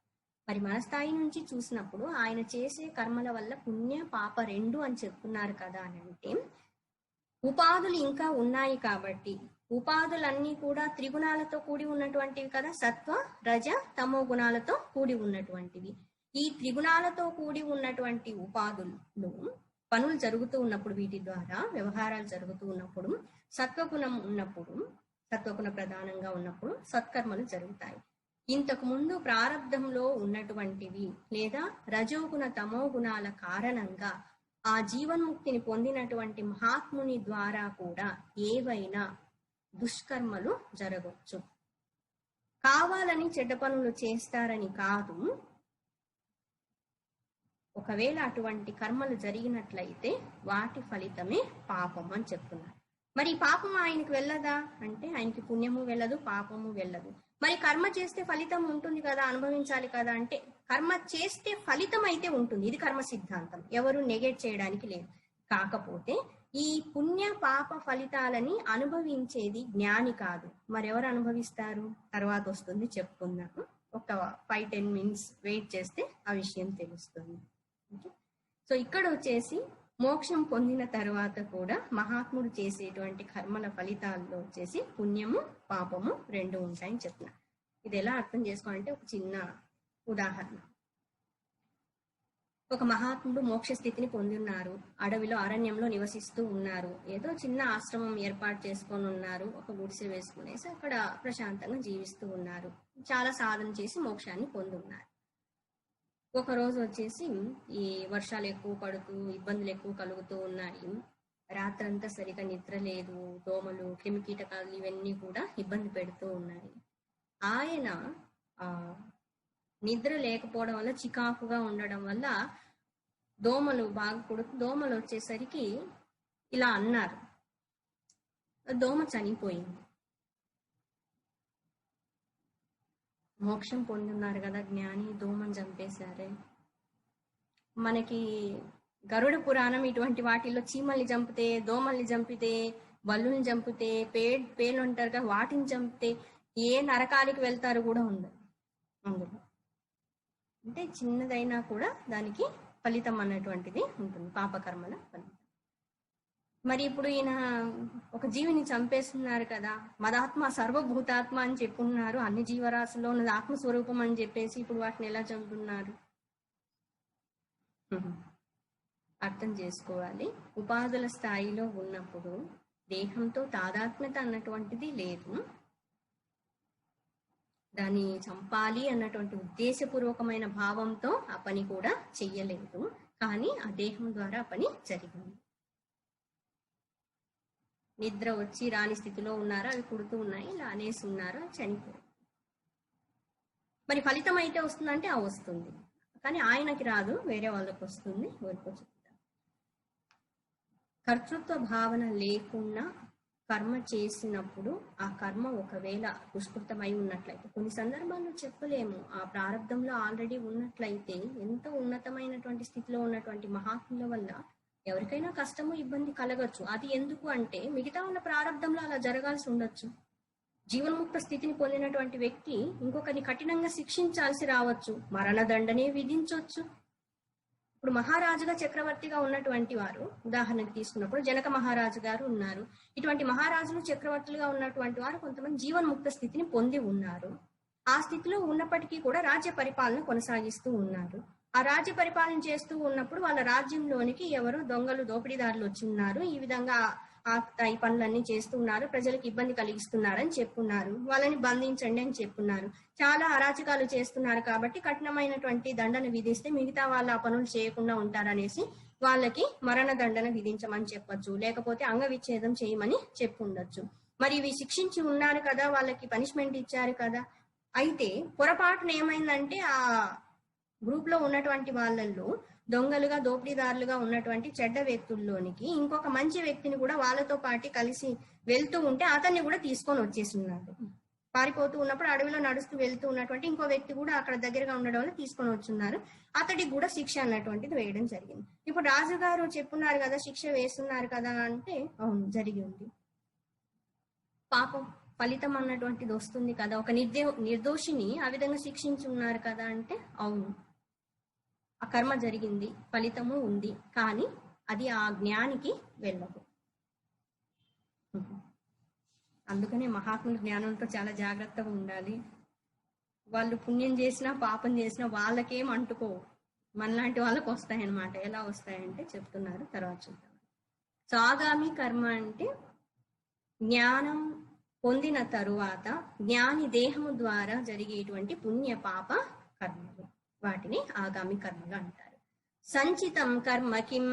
మరి మన స్థాయి నుంచి చూసినప్పుడు ఆయన చేసే కర్మల వల్ల పుణ్య పాప రెండు అని చెప్తున్నారు కదా అని అంటే, ఉపాధులు ఇంకా ఉన్నాయి కాబట్టి, ఉపాధులన్నీ కూడా త్రిగుణాలతో కూడి ఉన్నటువంటివి కదా, సత్వ రజ తమో గుణాలతో కూడి ఉన్నటువంటివి. ఈ త్రిగుణాలతో కూడి ఉన్నటువంటి ఉపాధులు పనులు జరుగుతూ ఉన్నప్పుడు, వీటి ద్వారా వ్యవహారాలు జరుగుతూ ఉన్నప్పుడు, సత్వగుణం ఉన్నప్పుడు, సత్వగుణ ప్రధానంగా ఉన్నప్పుడు సత్కర్మలు జరుగుతాయి. ఇంతకు ముందు ప్రారబ్ధంలో ఉన్నటువంటివి లేదా రజోగుణ తమో గుణాల కారణంగా ఆ జీవన్ముక్తిని పొందినటువంటి మహాత్ముని ద్వారా కూడా ఏవైనా దుష్కర్మలు జరగవచ్చు. కావాలని చెడ్డ పనులు చేస్తారని కాదు, ఒకవేళ అటువంటి కర్మలు జరిగినట్లయితే వాటి ఫలితమే పాపం అని చెప్తున్నారు. మరి పాపం ఆయనకు వెళ్ళదా అంటే, ఆయనకి పుణ్యము వెళ్ళదు, పాపము వెళ్ళదు. మరి కర్మ చేస్తే ఫలితం ఉంటుంది కదా, అనుభవించాలి కదా అంటే, కర్మ చేస్తే ఫలితం అయితే ఉంటుంది, ఇది కర్మ సిద్ధాంతం, ఎవరు నెగెట్ చేయడానికి లేదు. కాకపోతే ఈ పుణ్య పాప ఫలితాలని అనుభవించేది జ్ఞాని కాదు, మరెవరు అనుభవిస్తారు తర్వాత వస్తుంది, చెప్పుకుందాము. ఒక 5-10 minutes వెయిట్ చేస్తే ఆ విషయం తెలుస్తుంది. సో ఇక్కడ వచ్చేసి మోక్షం పొందిన తర్వాత కూడా మహాత్ముడు చేసేటువంటి కర్మల ఫలితాల్లో వచ్చేసి పుణ్యము పాపము రెండు ఉంటాయని చెప్పిన. ఇది ఎలా అర్థం చేసుకోవాలంటే ఒక చిన్న ఉదాహరణ. ఒక మహాత్ముడు మోక్ష స్థితిని పొంది ఉన్నారు, అడవిలో అరణ్యంలో నివసిస్తూ ఉన్నారు, ఏదో చిన్న ఆశ్రమం ఏర్పాటు చేసుకొని ఉన్నారు, ఒక గుడిసె వేసుకునేసి అక్కడ ప్రశాంతంగా జీవిస్తూ ఉన్నారు, చాలా సాధన చేసి మోక్షాన్ని పొంది ఉన్నారు. ఒక రోజు వచ్చేసి ఈ వర్షాలు ఎక్కువ పడుతూ ఇబ్బందులు ఎక్కువ కలుగుతూ ఉన్నాయి, రాత్రంతా సరిగా నిద్ర లేదు, దోమలు క్రిమికీటకాలు ఇవన్నీ కూడా ఇబ్బంది పెడుతూ ఉన్నాయి. ఆయన నిద్ర లేకపోవడం వల్ల, చికాకుగా ఉండడం వల్ల దోమలు బాగా కుడుతూ, దోమలు వచ్చేసరికి ఇలా అన్నారు, దోమ చనిపోయింది. మోక్షం పొందున్నారు కదా జ్ఞాని, దోమను చంపేశారే. మనకి గరుడ పురాణం ఇటువంటి వాటిల్లో చీమల్ని చంపితే, దోమల్ని చంపితే, బల్లుని చంపితే, పేర్లు ఉంటారు కదా, వాటిని చంపితే ఏ నరకానికి వెళ్తారు కూడా ఉండదు అందులో. అంటే చిన్నదైనా కూడా దానికి ఫలితం అన్నటువంటిది ఉంటుంది, పాపకర్మల ఫలితం. మరి ఇప్పుడు ఈయన ఒక జీవిని చంపేస్తున్నారు కదా, మదాత్మ సర్వభూతాత్మ అని చెప్పున్నారు, అన్ని జీవరాశుల్లో ఉన్నది ఆత్మస్వరూపం అని చెప్పేసి ఇప్పుడు వాటిని ఎలా చంపుతున్నారు? అర్థం చేసుకోవాలి. ఉపాధుల స్థాయిలో ఉన్నప్పుడు దేహంతో తాదాత్మ్యత అన్నటువంటిది లేదు, దాన్ని చంపాలి అన్నటువంటి ఉద్దేశపూర్వకమైన భావంతో ఆ పని కూడా చెయ్యలేదు, కానీ ఆ దేహం ద్వారా ఆ పని జరిగింది. నిద్ర వచ్చి రాని స్థితిలో ఉన్నారా, అవి పుడుతూ ఉన్నాయి, ఇలా అనేసి ఉన్నారు, చనిపోయి. మరి ఫలితం అయితే వస్తుందంటే ఆ వస్తుంది, కానీ ఆయనకి రాదు, వేరే వాళ్ళకి వస్తుంది. ఎవరికో చెప్తారు. కర్తృత్వ భావన లేకుండా కర్మ చేసినప్పుడు ఆ కర్మ ఒకవేళ దుష్కృతమై ఉన్నట్లయితే, కొన్ని సందర్భాల్లో చెప్పలేము, ఆ ప్రారంధంలో ఆల్రెడీ ఉన్నట్లయితే, ఎంతో ఉన్నతమైనటువంటి స్థితిలో ఉన్నటువంటి మహాత్ముల వల్ల ఎవరికైనా కష్టము ఇబ్బంది కలగచ్చు. అది ఎందుకు అంటే మిగతా వాళ్ళ ప్రారంధంలో అలా జరగాల్సి ఉండొచ్చు. జీవన్ముక్త స్థితిని పొందినటువంటి వ్యక్తి ఇంకొకరిని కఠినంగా శిక్షించాల్సి రావచ్చు, మరణదండనే విధించవచ్చు. ఇప్పుడు మహారాజుగా చక్రవర్తిగా ఉన్నటువంటి వారు ఉదాహరణకు తీసుకున్నప్పుడు జనక మహారాజు గారు ఉన్నారు. ఇటువంటి మహారాజులు చక్రవర్తులుగా ఉన్నటువంటి వారు కొంతమంది జీవన్ముక్త స్థితిని పొంది ఉన్నారు. ఆ స్థితిలో ఉన్నప్పటికీ కూడా రాజ్య పరిపాలన కొనసాగిస్తూ ఉన్నారు. ఆ రాజ్య పరిపాలన చేస్తూ ఉన్నప్పుడు వాళ్ళ రాజ్యంలోనికి ఎవరు దొంగలు, దోపిడీదారులు వచ్చి ఉన్నారు, ఈ విధంగా ఈ పనులన్నీ చేస్తూ ఉన్నారు, ప్రజలకు ఇబ్బంది కలిగిస్తున్నారని చెప్పున్నారు, వాళ్ళని బంధించండి అని చెప్పున్నారు. చాలా అరాచకాలు చేస్తున్నారు కాబట్టి కఠినమైనటువంటి దండన విధిస్తే మిగతా వాళ్ళు ఆ పనులు చేయకుండా ఉంటారనేసి వాళ్ళకి మరణ దండన విధించమని చెప్పొచ్చు, లేకపోతే అంగవిచ్ఛేదం చేయమని చెప్పుండొచ్చు. మరి ఇవి శిక్షించి ఉన్నారు కదా, వాళ్ళకి పనిష్మెంట్ ఇచ్చారు కదా. అయితే పొరపాటున ఏమైందంటే ఆ గ్రూప్ లో ఉన్నటువంటి వాళ్ళల్లో దొంగలుగా, దోపిడీదారులుగా ఉన్నటువంటి చెడ్డ వ్యక్తుల్లోనికి ఇంకొక మంచి వ్యక్తిని కూడా వాళ్ళతో పాటు కలిసి వెళ్తూ ఉంటే అతన్ని కూడా తీసుకొని వచ్చేసినారు. పారిపోతూ ఉన్నప్పుడు అడవిలో నడుస్తూ వెళ్తూ ఉన్నటువంటి ఇంకో వ్యక్తి కూడా అక్కడ దగ్గరగా ఉండడం వల్ల తీసుకొని వచ్చున్నారు, అతడికి కూడా శిక్ష అన్నటువంటిది వేయడం జరిగింది. ఇప్పుడు రాజుగారు చెప్పున్నారు కదా, శిక్ష వేస్తున్నారు కదా అంటే అవును జరిగి ఉంది. పాపం ఫలితం అన్నటువంటిది వస్తుంది కదా, ఒక నిర్దోషిని ఆ విధంగా శిక్షించి ఉన్నారు కదా అంటే అవును, ఆ కర్మ జరిగింది, ఫలితము ఉంది, కానీ అది ఆ జ్ఞానికి వెళ్ళదు. అందుకనే మహాత్ముల జ్ఞానంతో చాలా జాగ్రత్తగా ఉండాలి. వాళ్ళు పుణ్యం చేసినా పాపం చేసినా వాళ్ళకేం అంటుకోవు, మనలాంటి వాళ్ళకి వస్తాయన్నమాట. ఎలా వస్తాయంటే చెప్తున్నారు, తర్వాత చూద్దాం. సో ఆగామి కర్మ అంటే జ్ఞానం పొందిన తరువాత జ్ఞాని దేహము ద్వారా జరిగేటువంటి పుణ్య పాప కర్మలు, వాటిని ఆగామి కర్మలు అంటారు. సంచితం కర్మ కిం?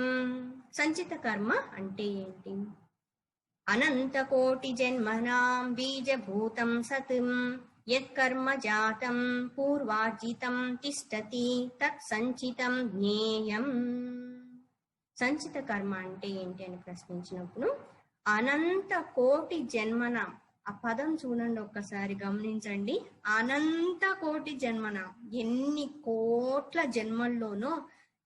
సంచిత కర్మ అంటే ఏంటి? అనంత కోటి జన్మనాం బీజభూతం సతం యత్కర్మ జాతం పూర్వార్జితం తిష్టతి తత్ సంచితం జ్ఞేయం. సంచిత కర్మ అంటే ఏంటి అని ప్రశ్నించినప్పుడు, అనంత కోటి జన్మనాం, ఆ పదం చూడండి, ఒక్కసారి గమనించండి. అనంత కోటి జన్మన, ఎన్ని కోట్ల జన్మల్లోనో,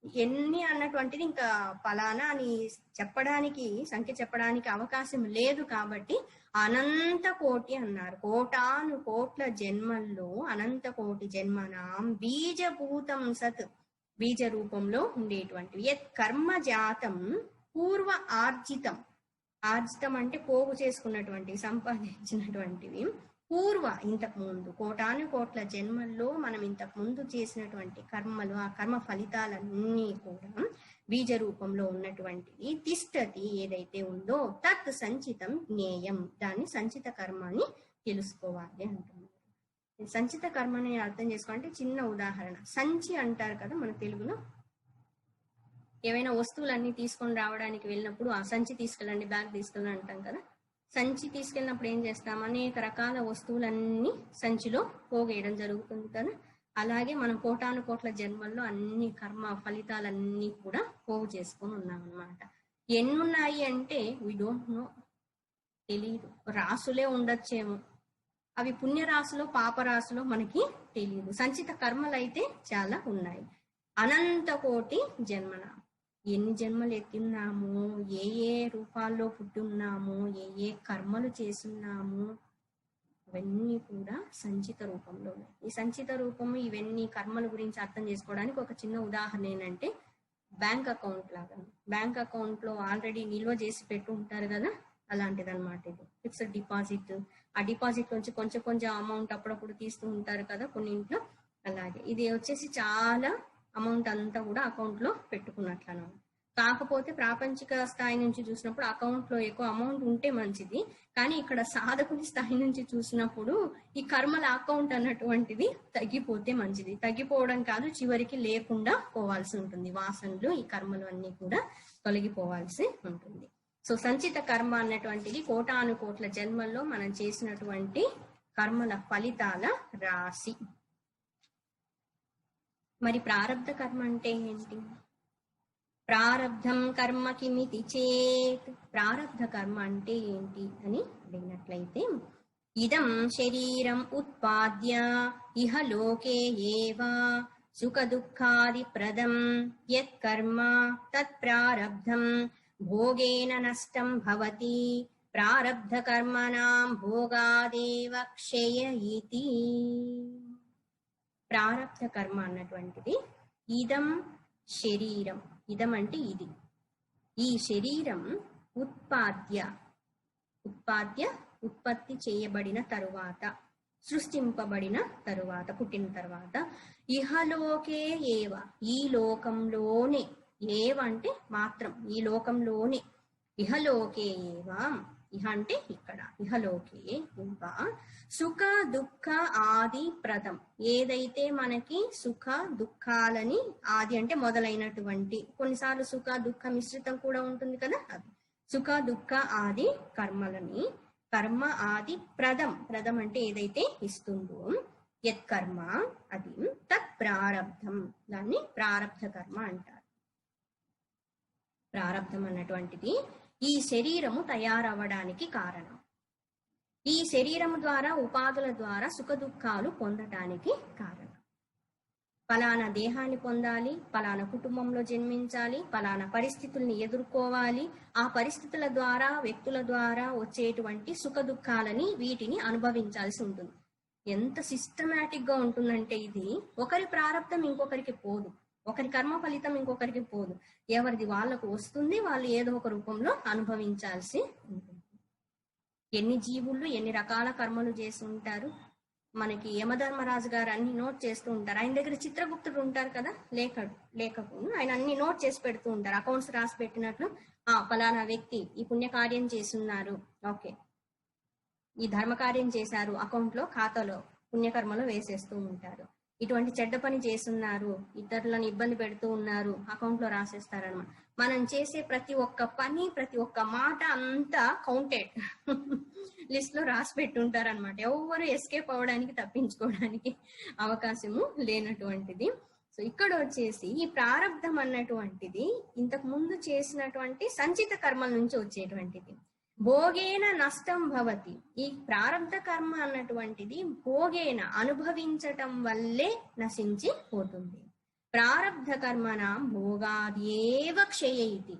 ఎన్ని అన్నటువంటిది ఇంకా ఫలానా అని చెప్పడానికి, సంఖ్య చెప్పడానికి అవకాశం లేదు కాబట్టి అనంత కోటి అన్నారు. కోటాను కోట్ల జన్మల్లో అనంత కోటి జన్మనాం బీజభూతం సత్, బీజ రూపంలో ఉండేటువంటివి. యత్ కర్మ జాతం పూర్వ ఆర్జితం, ఆర్జితం అంటే పోగు చేసుకున్నటువంటివి, సంపాదించినటువంటివి. పూర్వ, ఇంతకు ముందు కోటాను కోట్ల జన్మల్లో మనం ఇంతకు ముందు చేసినటువంటి కర్మలు, ఆ కర్మ ఫలితాలన్నీ కూడా బీజ రూపంలో ఉన్నటువంటివి. తిష్టతి, ఏదైతే ఉందో, తత్ సంచితం జ్ఞేయం, దాన్ని సంచిత కర్మ అని తెలుసుకోవాలి అంటున్నారు. సంచిత కర్మని అర్థం చేసుకోవాలంటే చిన్న ఉదాహరణ, సంచి అంటారు కదా మన తెలుగులో. ఏవైనా వస్తువులన్నీ తీసుకొని రావడానికి వెళ్ళినప్పుడు ఆ సంచి తీసుకెళ్ళండి, బ్యాగ్ తీసుకెళ్ళండి అంటాం కదా. సంచి తీసుకెళ్ళినప్పుడు ఏం చేస్తాం, అనేక రకాల వస్తువులన్నీ సంచిలో పోగేయడం జరుగుతుంది కదా. అలాగే మనం కోటాను కోట్ల జన్మల్లో అన్ని కర్మ ఫలితాలన్నీ కూడా పోగు చేసుకొని ఉన్నాం అన్నమాట. ఎన్నున్నాయి అంటే వి డోంట్ నో, తెలియదు. రాసులే ఉండొచ్చేమో, అవి పుణ్యరాశులో పాపరాశులో మనకి తెలియదు. సంచిత కర్మలు అయితే చాలా ఉన్నాయి. అనంత కోటి జన్మన, ఎన్ని జన్మలు ఎత్తున్నాము, ఏ ఏ రూపాల్లో పుట్టున్నాము, ఏ ఏ కర్మలు చేస్తున్నాము, అవన్నీ కూడా సంచిత రూపంలో ఉన్నాయి. ఈ సంచిత రూపము ఇవన్నీ కర్మల గురించి అర్థం చేసుకోవడానికి ఒక చిన్న ఉదాహరణ ఏంటంటే బ్యాంక్ అకౌంట్ లాగా. బ్యాంక్ అకౌంట్ లో ఆల్రెడీ నిల్వ చేసి పెట్టి ఉంటారు కదా, అలాంటిది అనమాట ఇది. ఫిక్స్డ్ డిపాజిట్, ఆ డిపాజిట్ నుంచి కొంచెం కొంచెం అమౌంట్ అప్పుడప్పుడు తీస్తూ ఉంటారు కదా కొన్నింట్లో, అలాగే ఇది వచ్చేసి చాలా అమౌంట్ అంతా కూడా అకౌంట్ లో పెట్టుకున్నట్లు అన్నమాట. కాకపోతే ప్రాపంచిక స్థాయి నుంచి చూసినప్పుడు అకౌంట్ లో ఎక్కువ అమౌంట్ ఉంటే మంచిది, కానీ ఇక్కడ సాధకుని స్థాయి నుంచి చూసినప్పుడు ఈ కర్మల అకౌంట్ అన్నటువంటిది తగ్గిపోతే మంచిది. తగ్గిపోవడం కాదు, చివరికి లేకుండా పోవాల్సి ఉంటుంది. వాసనలు, ఈ కర్మలు అన్ని కూడా తొలగిపోవాల్సి ఉంటుంది. సో సంచిత కర్మ అన్నటువంటిది కోటాను కోట్ల జన్మల్లో మనం చేసినటువంటి కర్మల ఫలితాల రాశి. మరి ప్రారబ్ధ కర్మ అంటే ఏంటి? ప్రారబ్ధం కర్మ కిమితి చేత్, ప్రారబ్ధ కర్మ అంటే ఏంటి అని అడిగినట్లయితే, ఇదం శరీరం ఉత్పాద్య ఇహ లోకే ఏవ సుఖ దుఃఖాది ప్రదం యత్ కర్మ తత్ ప్రారబ్ధం భోగేన నష్టం భవతి ప్రారబ్ధ కర్మణాం భోగాదేవ క్షయ ఇతి. ప్రారబ్ధ కర్మ అన్నటువంటిది ఇదం శరీరం, ఇదం అంటే ఇది, ఈ శరీరం ఉత్పాద్య ఉత్పత్తి చేయబడిన తరువాత, సృష్టింపబడిన తరువాత, పుట్టిన తరువాత, ఇహలోకే ఏవ ఈ లోకంలోనే, ఏవ అంటే మాత్రం, ఈ లోకంలోనే, ఇహలోకే ఏవ, ఇహ అంటే ఇక్కడ, ఇహలోకే ఏవ సుఖ దుఃఖ ఆది ప్రదం, ఏదైతే మనకి సుఖ దుఃఖాలని, ఆది అంటే మొదలైనటువంటి, కొన్నిసార్లు సుఖ దుఃఖ మిశ్రితం కూడా ఉంటుంది కదా, అది సుఖ దుఃఖ ఆది కర్మలని, కర్మ ఆది ప్రదం, ప్రదం అంటే ఏదైతే ఇస్తుందో, యత్ కర్మ అది, తత్ ప్రారబ్ధం, దాన్ని ప్రారబ్ధ కర్మ అంటారు. ప్రారబ్ధం అన్నటువంటిది ఈ శరీరము తయారవడానికి కారణం. ఈ శరీరం ద్వారా, ఉపాధుల ద్వారా సుఖ దుఃఖాలు పొందటానికి కారణం. ఫలానా దేహాన్ని పొందాలి, ఫలానా కుటుంబంలో జన్మించాలి, ఫలానా పరిస్థితుల్ని ఎదుర్కోవాలి, ఆ పరిస్థితుల ద్వారా, వ్యక్తుల ద్వారా వచ్చేటువంటి సుఖ దుఃఖాలని, వీటిని అనుభవించాల్సి ఉంటుంది. ఎంత సిస్టమేటిక్ గా ఉంటుందంటే ఇది, ఒకరి ప్రారబ్ధం ఇంకొకరికి పోదు, ఒకరి కర్మ ఫలితం ఇంకొకరికి పోదు, ఎవరిది వాళ్ళకు వస్తుంది, వాళ్ళు ఏదో ఒక రూపంలో అనుభవించాల్సి ఉంటుంది. ఎన్ని జీవులు ఎన్ని రకాల కర్మలు చేసి ఉంటారు. మనకి యమధర్మరాజు గారు అన్ని నోట్ చేస్తూ ఉంటారు. ఆయన దగ్గర చిత్రగుప్తుడు ఉంటారు కదా, లేఖకుడు, ఆయన అన్ని నోట్ చేసి పెడుతూ ఉంటారు, అకౌంట్స్ రాసి పెట్టినట్లు. ఫలానా వ్యక్తి ఈ పుణ్యకార్యం చేస్తున్నారు, ఓకే, ఈ ధర్మకార్యం చేశారు, అకౌంట్ లో, ఖాతాలో, పుణ్యకర్మలో వేసేస్తూ ఉంటారు. ఇటువంటి చెడ్డ పని చేస్తున్నారు, ఇతరులను ఇబ్బంది పెడుతూ ఉన్నారు, అకౌంట్ లో రాసేస్తారనమాట. మనం చేసే ప్రతి ఒక్క పని, ప్రతి ఒక్క మాట అంతా కౌంటెడ్ లిస్ట్ లో రాసి పెట్టుంటారనమాట. ఎవరు ఎస్కేప్ అవ్వడానికి, తప్పించుకోవడానికి అవకాశము లేనటువంటిది. సో ఇక్కడ వచ్చేసి ఈ ప్రారబ్ధం అన్నటువంటిది ఇంతకు ముందు చేసినటువంటి సంచిత కర్మల నుంచి వచ్చేటువంటిది. భోగేన నష్టం భవతి, ఈ ప్రారబ్ధ కర్మ అన్నటువంటిది భోగేన అనుభవించటం వల్లే నశించి పోతుంది. ప్రారబ్ధ కర్మణాం భోగాదేవ క్షయయితి,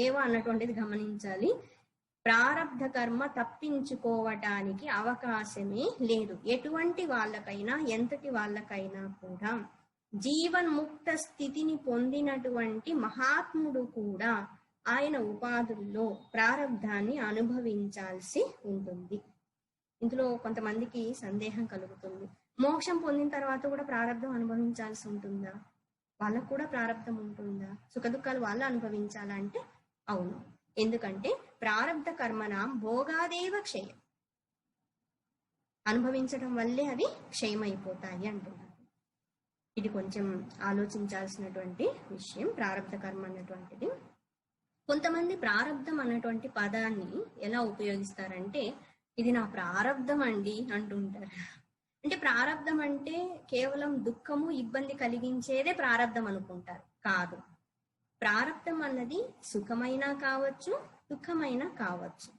ఏవ అన్నటువంటిది గమనించాలి. ప్రారబ్ధ కర్మ తప్పించుకోవటానికి అవకాశమే లేదు. ఎటువంటి వాళ్ళకైనా, ఎంతటి వాళ్ళకైనా కూడా, జీవన్ముక్త స్థితిని పొందినటువంటి మహాత్ముడు కూడా ఆయన ఉపాధుల్లో ప్రారబ్ధాన్ని అనుభవించాల్సి ఉంటుంది. ఇందులో కొంతమందికి సందేహం కలుగుతుంది, మోక్షం పొందిన తర్వాత కూడా ప్రారబ్ధం అనుభవించాల్సి ఉంటుందా, వాళ్ళకు కూడా ప్రారబ్ధం ఉంటుందా, సుఖ దుఃఖాలు వాళ్ళు అనుభవించాలంటే అవును. ఎందుకంటే ప్రారబ్ధ కర్మణాం భోగాదేవ క్షయం, అనుభవించడం వల్లే అవి క్షయమైపోతాయి అంటున్నారు. ఇది కొంచెం ఆలోచించాల్సినటువంటి విషయం, ప్రారబ్ధ కర్మ అన్నటువంటిది. కొంతమంది ప్రారబ్ధం అన్నటువంటి పదాన్ని ఎలా ఉపయోగిస్తారంటే, ఇది నా ప్రారబ్ధం అండి అంటుంటారు. అంటే ప్రారబ్ధం అంటే కేవలం దుఃఖము, ఇబ్బంది కలిగించేదే ప్రారబ్ధం అనుకుంటారు. కాదు, ప్రారబ్ధం అన్నది సుఖమైనా కావచ్చు, దుఃఖమైనా కావచ్చు.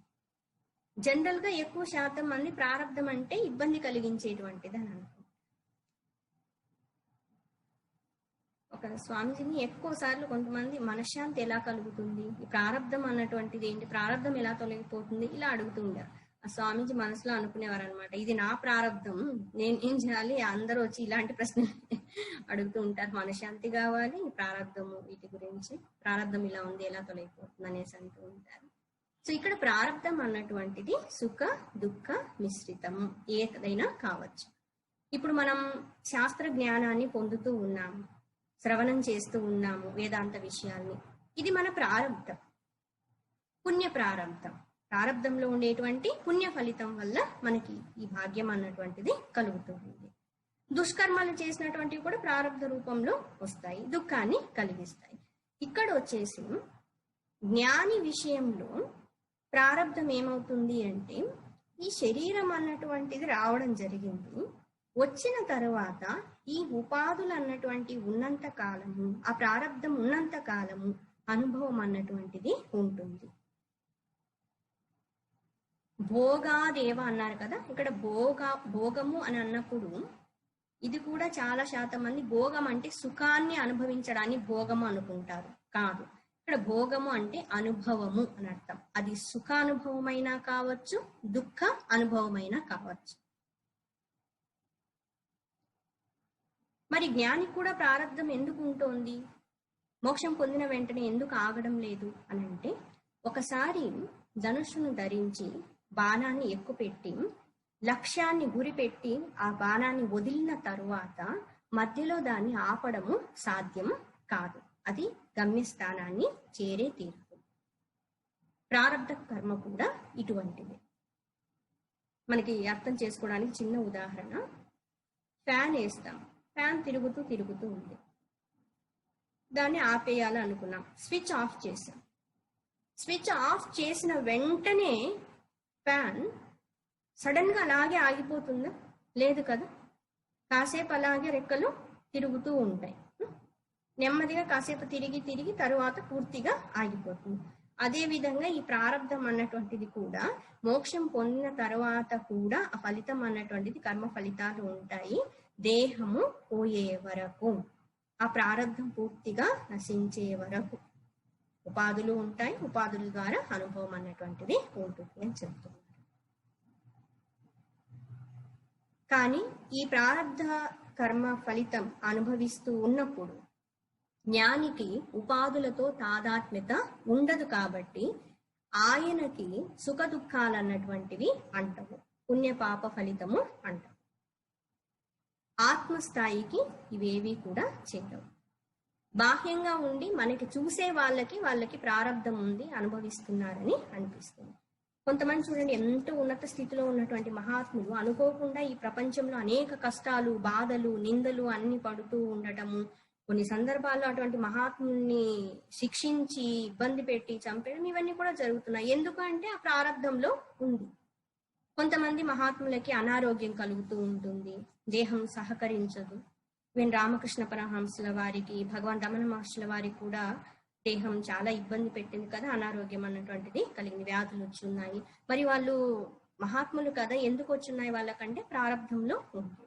జనరల్ గా ఎక్కువ శాతం మంది ప్రారబ్ధం అంటే ఇబ్బంది కలిగించేటువంటిది అని అనుకుంటారు. ఒక కదా స్వామీజీని ఎక్కువ సార్లు కొంతమంది మనశ్శాంతి ఎలా కలుగుతుంది, ఈ ప్రారంధం అన్నటువంటిది ఏంటి, ప్రారంధం ఎలా తొలగిపోతుంది, ఇలా అడుగుతుండారు. ఆ స్వామీజీ మనసులో అనుకునేవారు అనమాట, ఇది నా ప్రారంధం, నేను ఏం చేయాలి. అందరూ వచ్చి ఇలాంటి ప్రశ్నలు అడుగుతూ ఉంటారు, మనశ్శాంతి కావాలి, ప్రారంధము వీటి గురించి, ప్రారంధం ఇలా ఉంది ఎలా తొలగిపోతుంది అనేసి అంటూ ఉంటారు. సో ఇక్కడ ప్రారంధం అన్నటువంటిది సుఖ దుఃఖ మిశ్రితం ఏదైనా కావచ్చు. ఇప్పుడు మనం శాస్త్ర జ్ఞానాన్ని పొందుతూ ఉన్నాము, శ్రవణం చేస్తూ ఉన్నాము వేదాంత విషయాల్ని. ఇది మన ప్రారంధం, పుణ్య ప్రారంధం. ప్రారంధంలో ఉండేటువంటి పుణ్య ఫలితం వల్ల మనకి ఈ భాగ్యం అన్నటువంటిది కలుగుతుంది. దుష్కర్మలు చేసినటువంటివి కూడా ప్రారంధ రూపంలో వస్తాయి, దుఃఖాన్ని కలిగిస్తాయి. ఇక్కడ వచ్చేసి జ్ఞాని విషయంలో ప్రారంధం ఏమవుతుంది అంటే, ఈ శరీరం అన్నటువంటిది రావడం జరిగింది, వచ్చిన తర్వాత ఈ ఉపాధులు అన్నటువంటి ఉన్నంత కాలము, ఆ ప్రారంధం ఉన్నంత కాలము అనుభవం అన్నటువంటిది ఉంటుంది. భోగాదేవ అన్నారు కదా, ఇక్కడ భోగము అని అన్నప్పుడు ఇది కూడా చాలా శాతం మంది భోగం అంటే సుఖాన్ని అనుభవించడాన్ని భోగము అనుకుంటారు. కాదు, ఇక్కడ భోగము అంటే అనుభవము అని అర్థం. అది సుఖానుభవమైనా కావచ్చు, దుఃఖ అనుభవమైనా కావచ్చు. మరి జ్ఞానికి కూడా ప్రారంధం ఎందుకు ఉంటుంది, మోక్షం పొందిన వెంటనే ఎందుకు ఆగడం లేదు అని అంటే, ఒకసారి ధనుస్సును ధరించి బాణాన్ని ఎక్కుపెట్టి లక్ష్యాన్ని గురిపెట్టి ఆ బాణాన్ని వదిలిన తరువాత మధ్యలో దాన్ని ఆపడము సాధ్యం కాదు, అది గమ్యస్థానాన్ని చేరే తీరుతుంది. ప్రారంధ కర్మ కూడా ఇటువంటిది. మనకి అర్థం చేసుకోవడానికి చిన్న ఉదాహరణ, ఫ్యాన్ వేస్తాం, ఫ్యాన్ తిరుగుతూ తిరుగుతూ ఉంది, దాన్ని ఆపేయాలి అనుకున్నాం, స్విచ్ ఆఫ్ చేసాం. స్విచ్ ఆఫ్ చేసిన వెంటనే ఫ్యాన్ సడన్ గా అలాగే ఆగిపోతుందా? లేదు కదా, కాసేపు అలాగే రెక్కలు తిరుగుతూ ఉంటాయి, నెమ్మదిగా కాసేపు తిరిగి తిరిగి తరువాత పూర్తిగా ఆగిపోతుంది. అదే విధంగా ఈ ప్రారంధం అన్నటువంటిది కూడా మోక్షం పొందిన తర్వాత కూడా ఆ ఫలితం అన్నటువంటిది, కర్మ ఫలితాలు ఉంటాయి. దేహము పోయే వరకు, ఆ ప్రారంధం పూర్తిగా నశించే వరకు ఉపాధులు ఉంటాయి, ఉపాధుల ద్వారా అనుభవం అన్నటువంటిది ఉంటుంది అని చెప్తున్నారు. కానీ ఈ ప్రారంధ కర్మ ఫలితం అనుభవిస్తూ ఉన్నప్పుడు జ్ఞానికి ఉపాధులతో తాదాత్మ్యత ఉండదు కాబట్టి ఆయనకి సుఖ దుఃఖాలు అన్నటువంటివి అంటాము, పుణ్యపాప ఫలితము అంటాము. ఆత్మస్థాయికి ఇవేవి కూడా చేరవు. బాహ్యంగా ఉండి మనకి చూసే వాళ్ళకి ప్రారంధం ఉంది, అనుభవిస్తున్నారని అనిపిస్తుంది. కొంతమంది చూడండి, ఎంతో ఉన్నత స్థితిలో ఉన్నటువంటి మహాత్ములు అనుకోకుండా ఈ ప్రపంచంలో అనేక కష్టాలు, బాధలు, నిందలు అన్ని పడుతూ ఉండటము, కొన్ని సందర్భాల్లో అటువంటి మహాత్ముల్ని శిక్షించి ఇబ్బంది పెట్టి చంపేయడం, ఇవన్నీ కూడా జరుగుతున్నాయి. ఎందుకంటే ఆ ప్రారంధంలో ఉంది. కొంతమంది మహాత్ములకి అనారోగ్యం కలుగుతూ ఉంటుంది, దేహం సహకరించదు. ఈవెన్ రామకృష్ణ పరమహంసుల వారికి, భగవాన్ రమణ మహర్షుల వారికి కూడా దేహం చాలా ఇబ్బంది పెట్టింది కదా, అనారోగ్యం అన్నటువంటిది కలిగింది, వ్యాధులు వచ్చి ఉన్నాయి. మరి వాళ్ళు మహాత్ములు కదా, ఎందుకు వచ్చున్నాయి వాళ్ళకంటే ప్రారంధంలో ఉంది.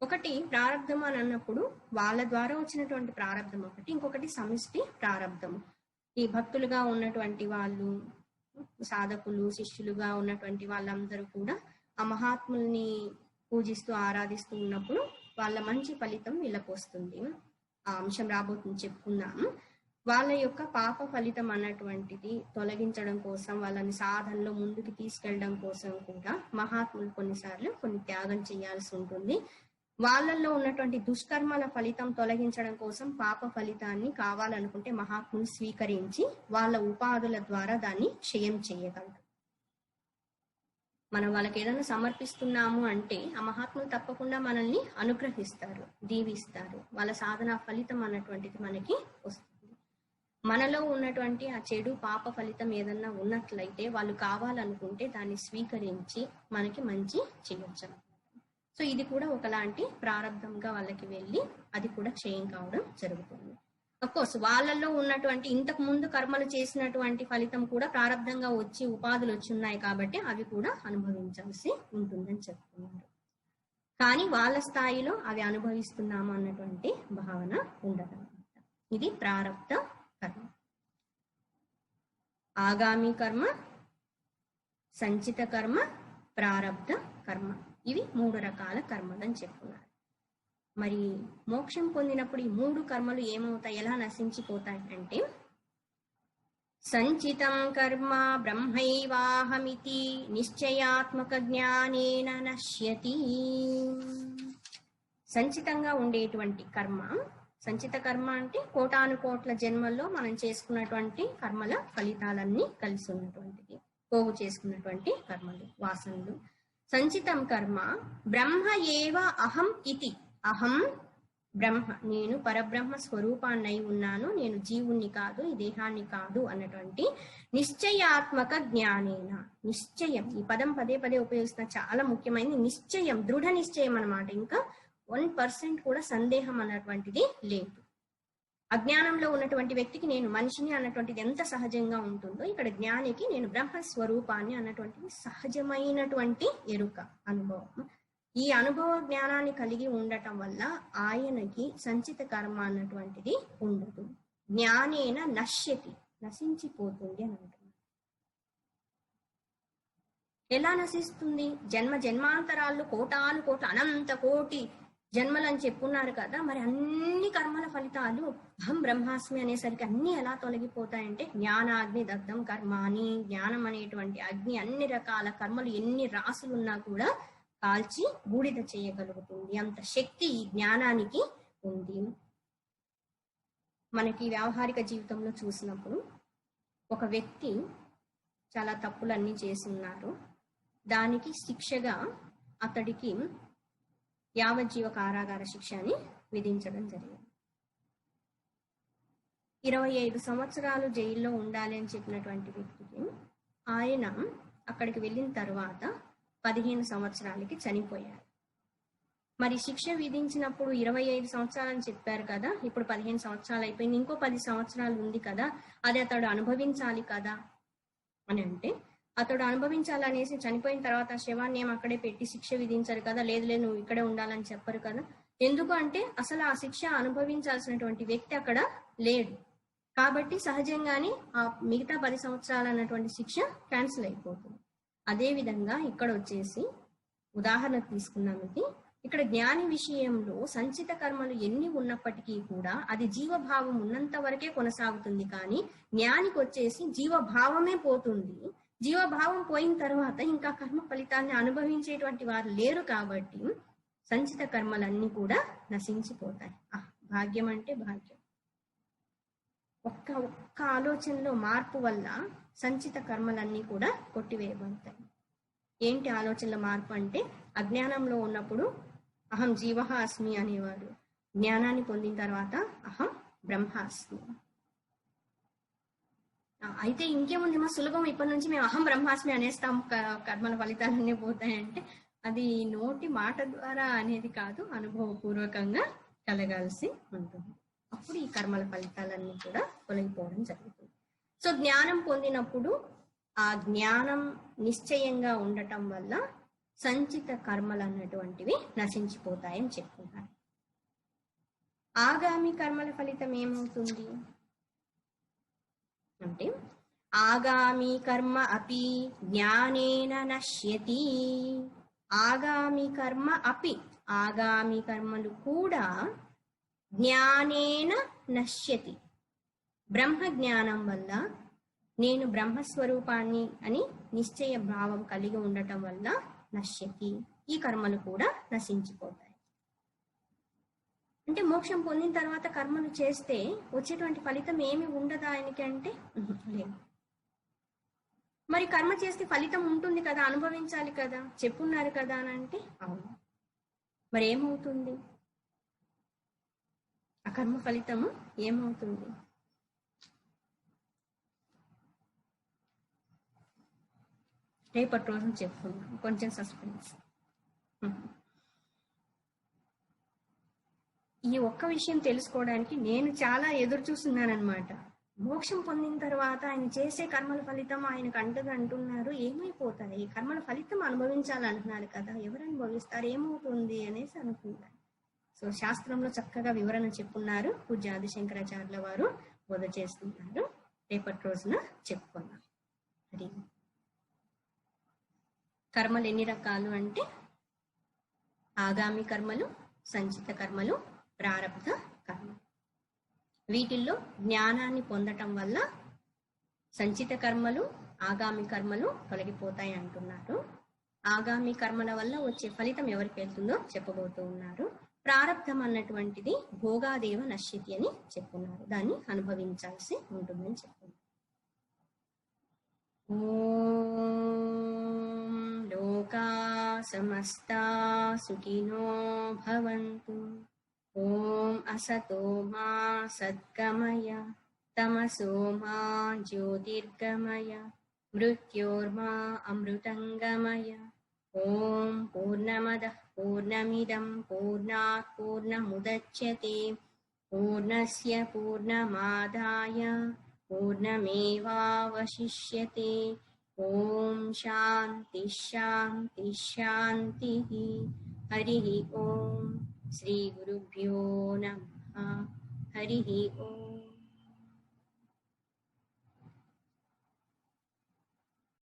ఒకటి ప్రారంధం అని అన్నప్పుడు వాళ్ళ ద్వారా వచ్చినటువంటి ప్రారంధం ఒకటి, ఇంకొకటి సమిష్టి ప్రారంధము. ఈ భక్తులుగా ఉన్నటువంటి వాళ్ళు, సాధకులు, శిష్యులుగా ఉన్నటువంటి వాళ్ళందరూ కూడా ఆ మహాత్ముల్ని పూజిస్తూ ఆరాధిస్తూ ఉన్నప్పుడు వాళ్ళ మంచి ఫలితం వీళ్ళకు వస్తుంది. ఆ అంశం రాబోతుంది, చెప్పుకుందాము. వాళ్ళ యొక్క పాప ఫలితం అన్నటువంటిది తొలగించడం కోసం, వాళ్ళని సాధనలో ముందుకు తీసుకెళ్ళడం కోసం కూడా మహాత్ములు కొన్నిసార్లు కొన్ని త్యాగం చేయాల్సి ఉంటుంది. వాళ్ళల్లో ఉన్నటువంటి దుష్కర్మల ఫలితం తొలగించడం కోసం పాప ఫలితాన్ని కావాలనుకుంటే మహాత్ములు స్వీకరించి వాళ్ళ ఉపాధుల ద్వారా దాన్ని క్షయం చేయగలరు. మనం వాళ్ళకి ఏదైనా సమర్పిస్తున్నాము అంటే ఆ మహాత్ములు తప్పకుండా మనల్ని అనుగ్రహిస్తారు, దీవిస్తారు. వాళ్ళ సాధన ఫలితం అన్నటువంటిది మనకి వస్తుంది. మనలో ఉన్నటువంటి ఆ చెడు పాప ఫలితం ఏదన్నా ఉన్నట్లయితే వాళ్ళు కావాలనుకుంటే దాన్ని స్వీకరించి మనకి మంచి చేయొచ్చు. సో ఇది కూడా ఒకలాంటి ప్రారంధంగా వాళ్ళకి వెళ్ళి అది కూడా క్షయం కావడం జరుగుతుంది. అఫ్కోర్స్ వాళ్ళల్లో ఉన్నటువంటి ఇంతకు ముందు కర్మలు చేసినటువంటి ఫలితం కూడా ప్రారంధంగా వచ్చి ఉపాధులు వచ్చి ఉన్నాయి కాబట్టి అవి కూడా అనుభవించాల్సి ఉంటుందని చెప్తున్నారు. కానీ వాళ్ళ స్థాయిలో అవి అనుభవిస్తున్నాము అన్నటువంటి భావన ఉండదన్నమాట. ఇది ప్రారబ్ధ కర్మ. ఆగామి కర్మ, సంచిత కర్మ, ప్రారబ్ధ కర్మ, ఇవి 3 రకాల కర్మలు అని చెప్పుకున్నారు. మరి మోక్షం పొందినప్పుడు ఈ 3 కర్మలు ఏమవుతాయి, ఎలా నశించిపోతాయి అంటే, సంచితం కర్మ బ్రహ్మైవాహమితి నిశ్చయాత్మక జ్ఞానేన నశ్యతి. సంచితంగా ఉండేటువంటి కర్మ, సంచిత కర్మ అంటే కోటాను కోట్ల జన్మల్లో మనం చేసుకున్నటువంటి కర్మల ఫలితాలన్నీ కలిసి ఉన్నటువంటిది, పోగు చేసుకున్నటువంటి కర్మలు, వాసనలు. సంచితం కర్మ బ్రహ్మ ఏవ అహం ఇతి, అహం బ్రహ్మ, నేను పరబ్రహ్మ స్వరూపాన్నై ఉన్నాను, నేను జీవుణ్ణి కాదు, ఈ దేహాన్ని కాదు అన్నటువంటి నిశ్చయాత్మక జ్ఞానేన. నిశ్చయం, ఈ పదం పదే పదే ఉపయోగిస్తున్న, చాలా ముఖ్యమైనది. నిశ్చయం, దృఢ నిశ్చయం అన్నమాట. ఇంకా 1% కూడా సందేహం అన్నటువంటిది లేదు. అజ్ఞానంలో ఉన్నటువంటి వ్యక్తికి నేను మనిషిని అన్నటువంటిది ఎంత సహజంగా ఉంటుందో, ఇక్కడ జ్ఞానికి నేను బ్రహ్మస్వరూపాన్ని అన్నటువంటిది సహజమైనటువంటి ఎరుక, అనుభవం. ఈ అనుభవ జ్ఞానాన్ని కలిగి ఉండటం వల్ల ఆయనకి సంచిత కర్మ అన్నటువంటిది ఉండదు. జ్ఞానేన నశ్యతి, నశించిపోతుంది అని అంటున్నారు. ఎలా నశిస్తుంది? జన్మ జన్మాంతరాల్లో కోటాను కోట్ల అనంత కోటి జన్మలు అని చెప్పున్నారు కదా, మరి అన్ని కర్మల ఫలితాలు అహం బ్రహ్మాస్మి అనేసరికి అన్ని ఎలా తొలగిపోతాయంటే, జ్ఞానాగ్ని దగ్ధం కర్మాని, జ్ఞానం అనేటువంటి అగ్ని అన్ని రకాల కర్మలు ఎన్ని రాసులున్నా కూడా కాల్చి బూడిద చేయగలుగుతుంది. అంత శక్తి ఈ జ్ఞానానికి ఉంది. మనకి వ్యావహారిక జీవితంలో చూసినప్పుడు ఒక వ్యక్తి చాలా తప్పులన్నీ చేసి ఉన్నారు, దానికి శిక్షగా అతడికి యావజ్జీవ కారాగార శిక్ష అని విధించడం జరిగింది. 25 సంవత్సరాలు జైల్లో ఉండాలి అని చెప్పినటువంటి వ్యక్తికి ఆయన అక్కడికి వెళ్ళిన తర్వాత 15 సంవత్సరాలకి చనిపోయారు. మరి శిక్ష విధించినప్పుడు 25 సంవత్సరాలని చెప్పారు కదా, ఇప్పుడు 15 సంవత్సరాలు అయిపోయింది, ఇంకో 10 సంవత్సరాలు ఉంది కదా, అది అతడు అనుభవించాలి కదా అని అంటే, అతడు అనుభవించాలనేసి చనిపోయిన తర్వాత శవాన్ని ఏం అక్కడే పెట్టి శిక్ష విధించారు కదా, లేదు లేదు నువ్వు ఇక్కడే ఉండాలని చెప్పరు కదా. ఎందుకు అంటే అసలు ఆ శిక్ష అనుభవించాల్సినటువంటి వ్యక్తి అక్కడ లేడు కాబట్టి సహజంగానే ఆ మిగతా 10 సంవత్సరాలు అన్నటువంటి శిక్ష క్యాన్సిల్ అయిపోతుంది. అదే విధంగా ఇక్కడ వచ్చేసి ఉదాహరణ తీసుకున్నానికి, ఇక్కడ జ్ఞాని విషయంలో సంచిత కర్మలు ఎన్ని ఉన్నప్పటికీ కూడా అది జీవభావం ఉన్నంత వరకే కొనసాగుతుంది. కానీ జ్ఞానికి వచ్చేసి జీవభావమే పోతుంది. జీవభావం పోయిన తర్వాత ఇంకా కర్మ ఫలితాన్ని అనుభవించేటువంటి వారు లేరు కాబట్టి సంచిత కర్మలన్నీ కూడా నశించిపోతాయి. భాగ్యం అంటే భాగ్యం. ఒక్క ఆలోచనలో మార్పు వల్ల సంచిత కర్మలన్నీ కూడా కొట్టివేయబడతాయి. ఏంటి ఆలోచనల మార్పు అంటే, అజ్ఞానంలో ఉన్నప్పుడు అహం జీవః అస్మి అనేవారు, జ్ఞానాన్ని పొందిన తర్వాత అహం బ్రహ్మాస్మి. అయితే ఇంకేముంది మా సులభం, ఇప్పటి నుంచి మేము అహం బ్రహ్మాస్మి అనేస్తాం, కర్మల ఫలితాలన్నీ పోతాయంటే అది నోటి మాట ద్వారా అనేది కాదు, అనుభవపూర్వకంగా కలగాల్సి ఉంటుంది. అప్పుడు ఈ కర్మల ఫలితాలన్నీ కూడా తొలగిపోవడం జరుగుతుంది. సో జ్ఞానం పొందినప్పుడు ఆ జ్ఞానం నిశ్చయంగా ఉండటం వల్ల సంచిత కర్మలు అన్నటువంటివి నశించిపోతాయని చెప్పుకుంటారు. ఆగామి కర్మల ఫలితం ఏమవుతుంది అంటే, ఆగామి కర్మ అపి జ్ఞానేన నశ్యతి. ఆగామి కర్మ అపి, ఆగామి కర్మలు కూడా జ్ఞానేన నశ్యతి, బ్రహ్మ జ్ఞానం వల్ల నేను బ్రహ్మస్వరూపాన్ని అని నిశ్చయ భావం కలిగి ఉండటం వల్ల నశ్యతి, ఈ కర్మలు కూడా నశించిపోతాయి. అంటే మోక్షం పొందిన తర్వాత కర్మలు చేస్తే వచ్చేటువంటి ఫలితం ఏమి ఉండదా ఆయనకి అంటే లేదు. మరి కర్మ చేస్తే ఫలితం ఉంటుంది కదా, అనుభవించాలి కదా, చెప్పున్నారు కదా అని అంటే అవును. మరి ఏమవుతుంది? ఆ కర్మ ఫలితము ఏమవుతుంది? రేపటి రోజు చెప్పుకుందాం, కొంచెం సస్పెన్స్. ఈ ఒక్క విషయం తెలుసుకోవడానికి నేను చాలా ఎదురు చూస్తున్నానమాట. మోక్షం పొందిన తర్వాత ఆయన చేసే కర్మల ఫలితం ఆయనకు అంటది అంటున్నారు, ఏమైపోతాయి? కర్మల ఫలితం అనుభవించాలంటున్నారు కదా, ఎవరు అనుభవిస్తారు, ఏమవుతుంది అనేసి అనుకున్నాను. సో శాస్త్రంలో చక్కగా వివరణ చెప్పున్నారు. పూజ్య ఆదిశంకరాచార్యుల వారు బోధ చేస్తున్నారు. రేపటి రోజున చెప్పుకుందాం. అది కర్మలు ఎన్ని రకాలు అంటే ఆగామి కర్మలు, సంచిత కర్మలు, ప్రారబ్ధ కర్మలు. వీటిల్లో జ్ఞానాన్ని పొందటం వల్ల సంచిత కర్మలు, ఆగామి కర్మలు తొలగిపోతాయి అంటున్నారు. ఆగామి కర్మల వల్ల వచ్చే ఫలితం ఎవరికి వెళ్తుందో చెప్పబోతూ ఉన్నారు. ప్రారబ్ధం అన్నటువంటిది భోగాదేవ నశ్యతి అని చెప్పున్నారు. దాన్ని అనుభవించాల్సి ఉంటుందని చెప్పున్నారు. ఓం లోకా సమస్తా సుఖినో భవంతు. ఓం అసతో మా సద్గమయ, తమసో మా జ్యోతిర్గమయ, మృత్యోర్మా అమృతంగమయ. ఓం పూర్ణమదః పూర్ణమిదం పూర్ణాత్ పూర్ణముదచ్యతే పూర్ణస్య పూర్ణమాదాయ పూర్ణమేవావశిష్యతే. ఓం శాంతి శాంతి శాంతి. హరి ఓం. శ్రీ గురుభ్యో నమః. హరి ఓం.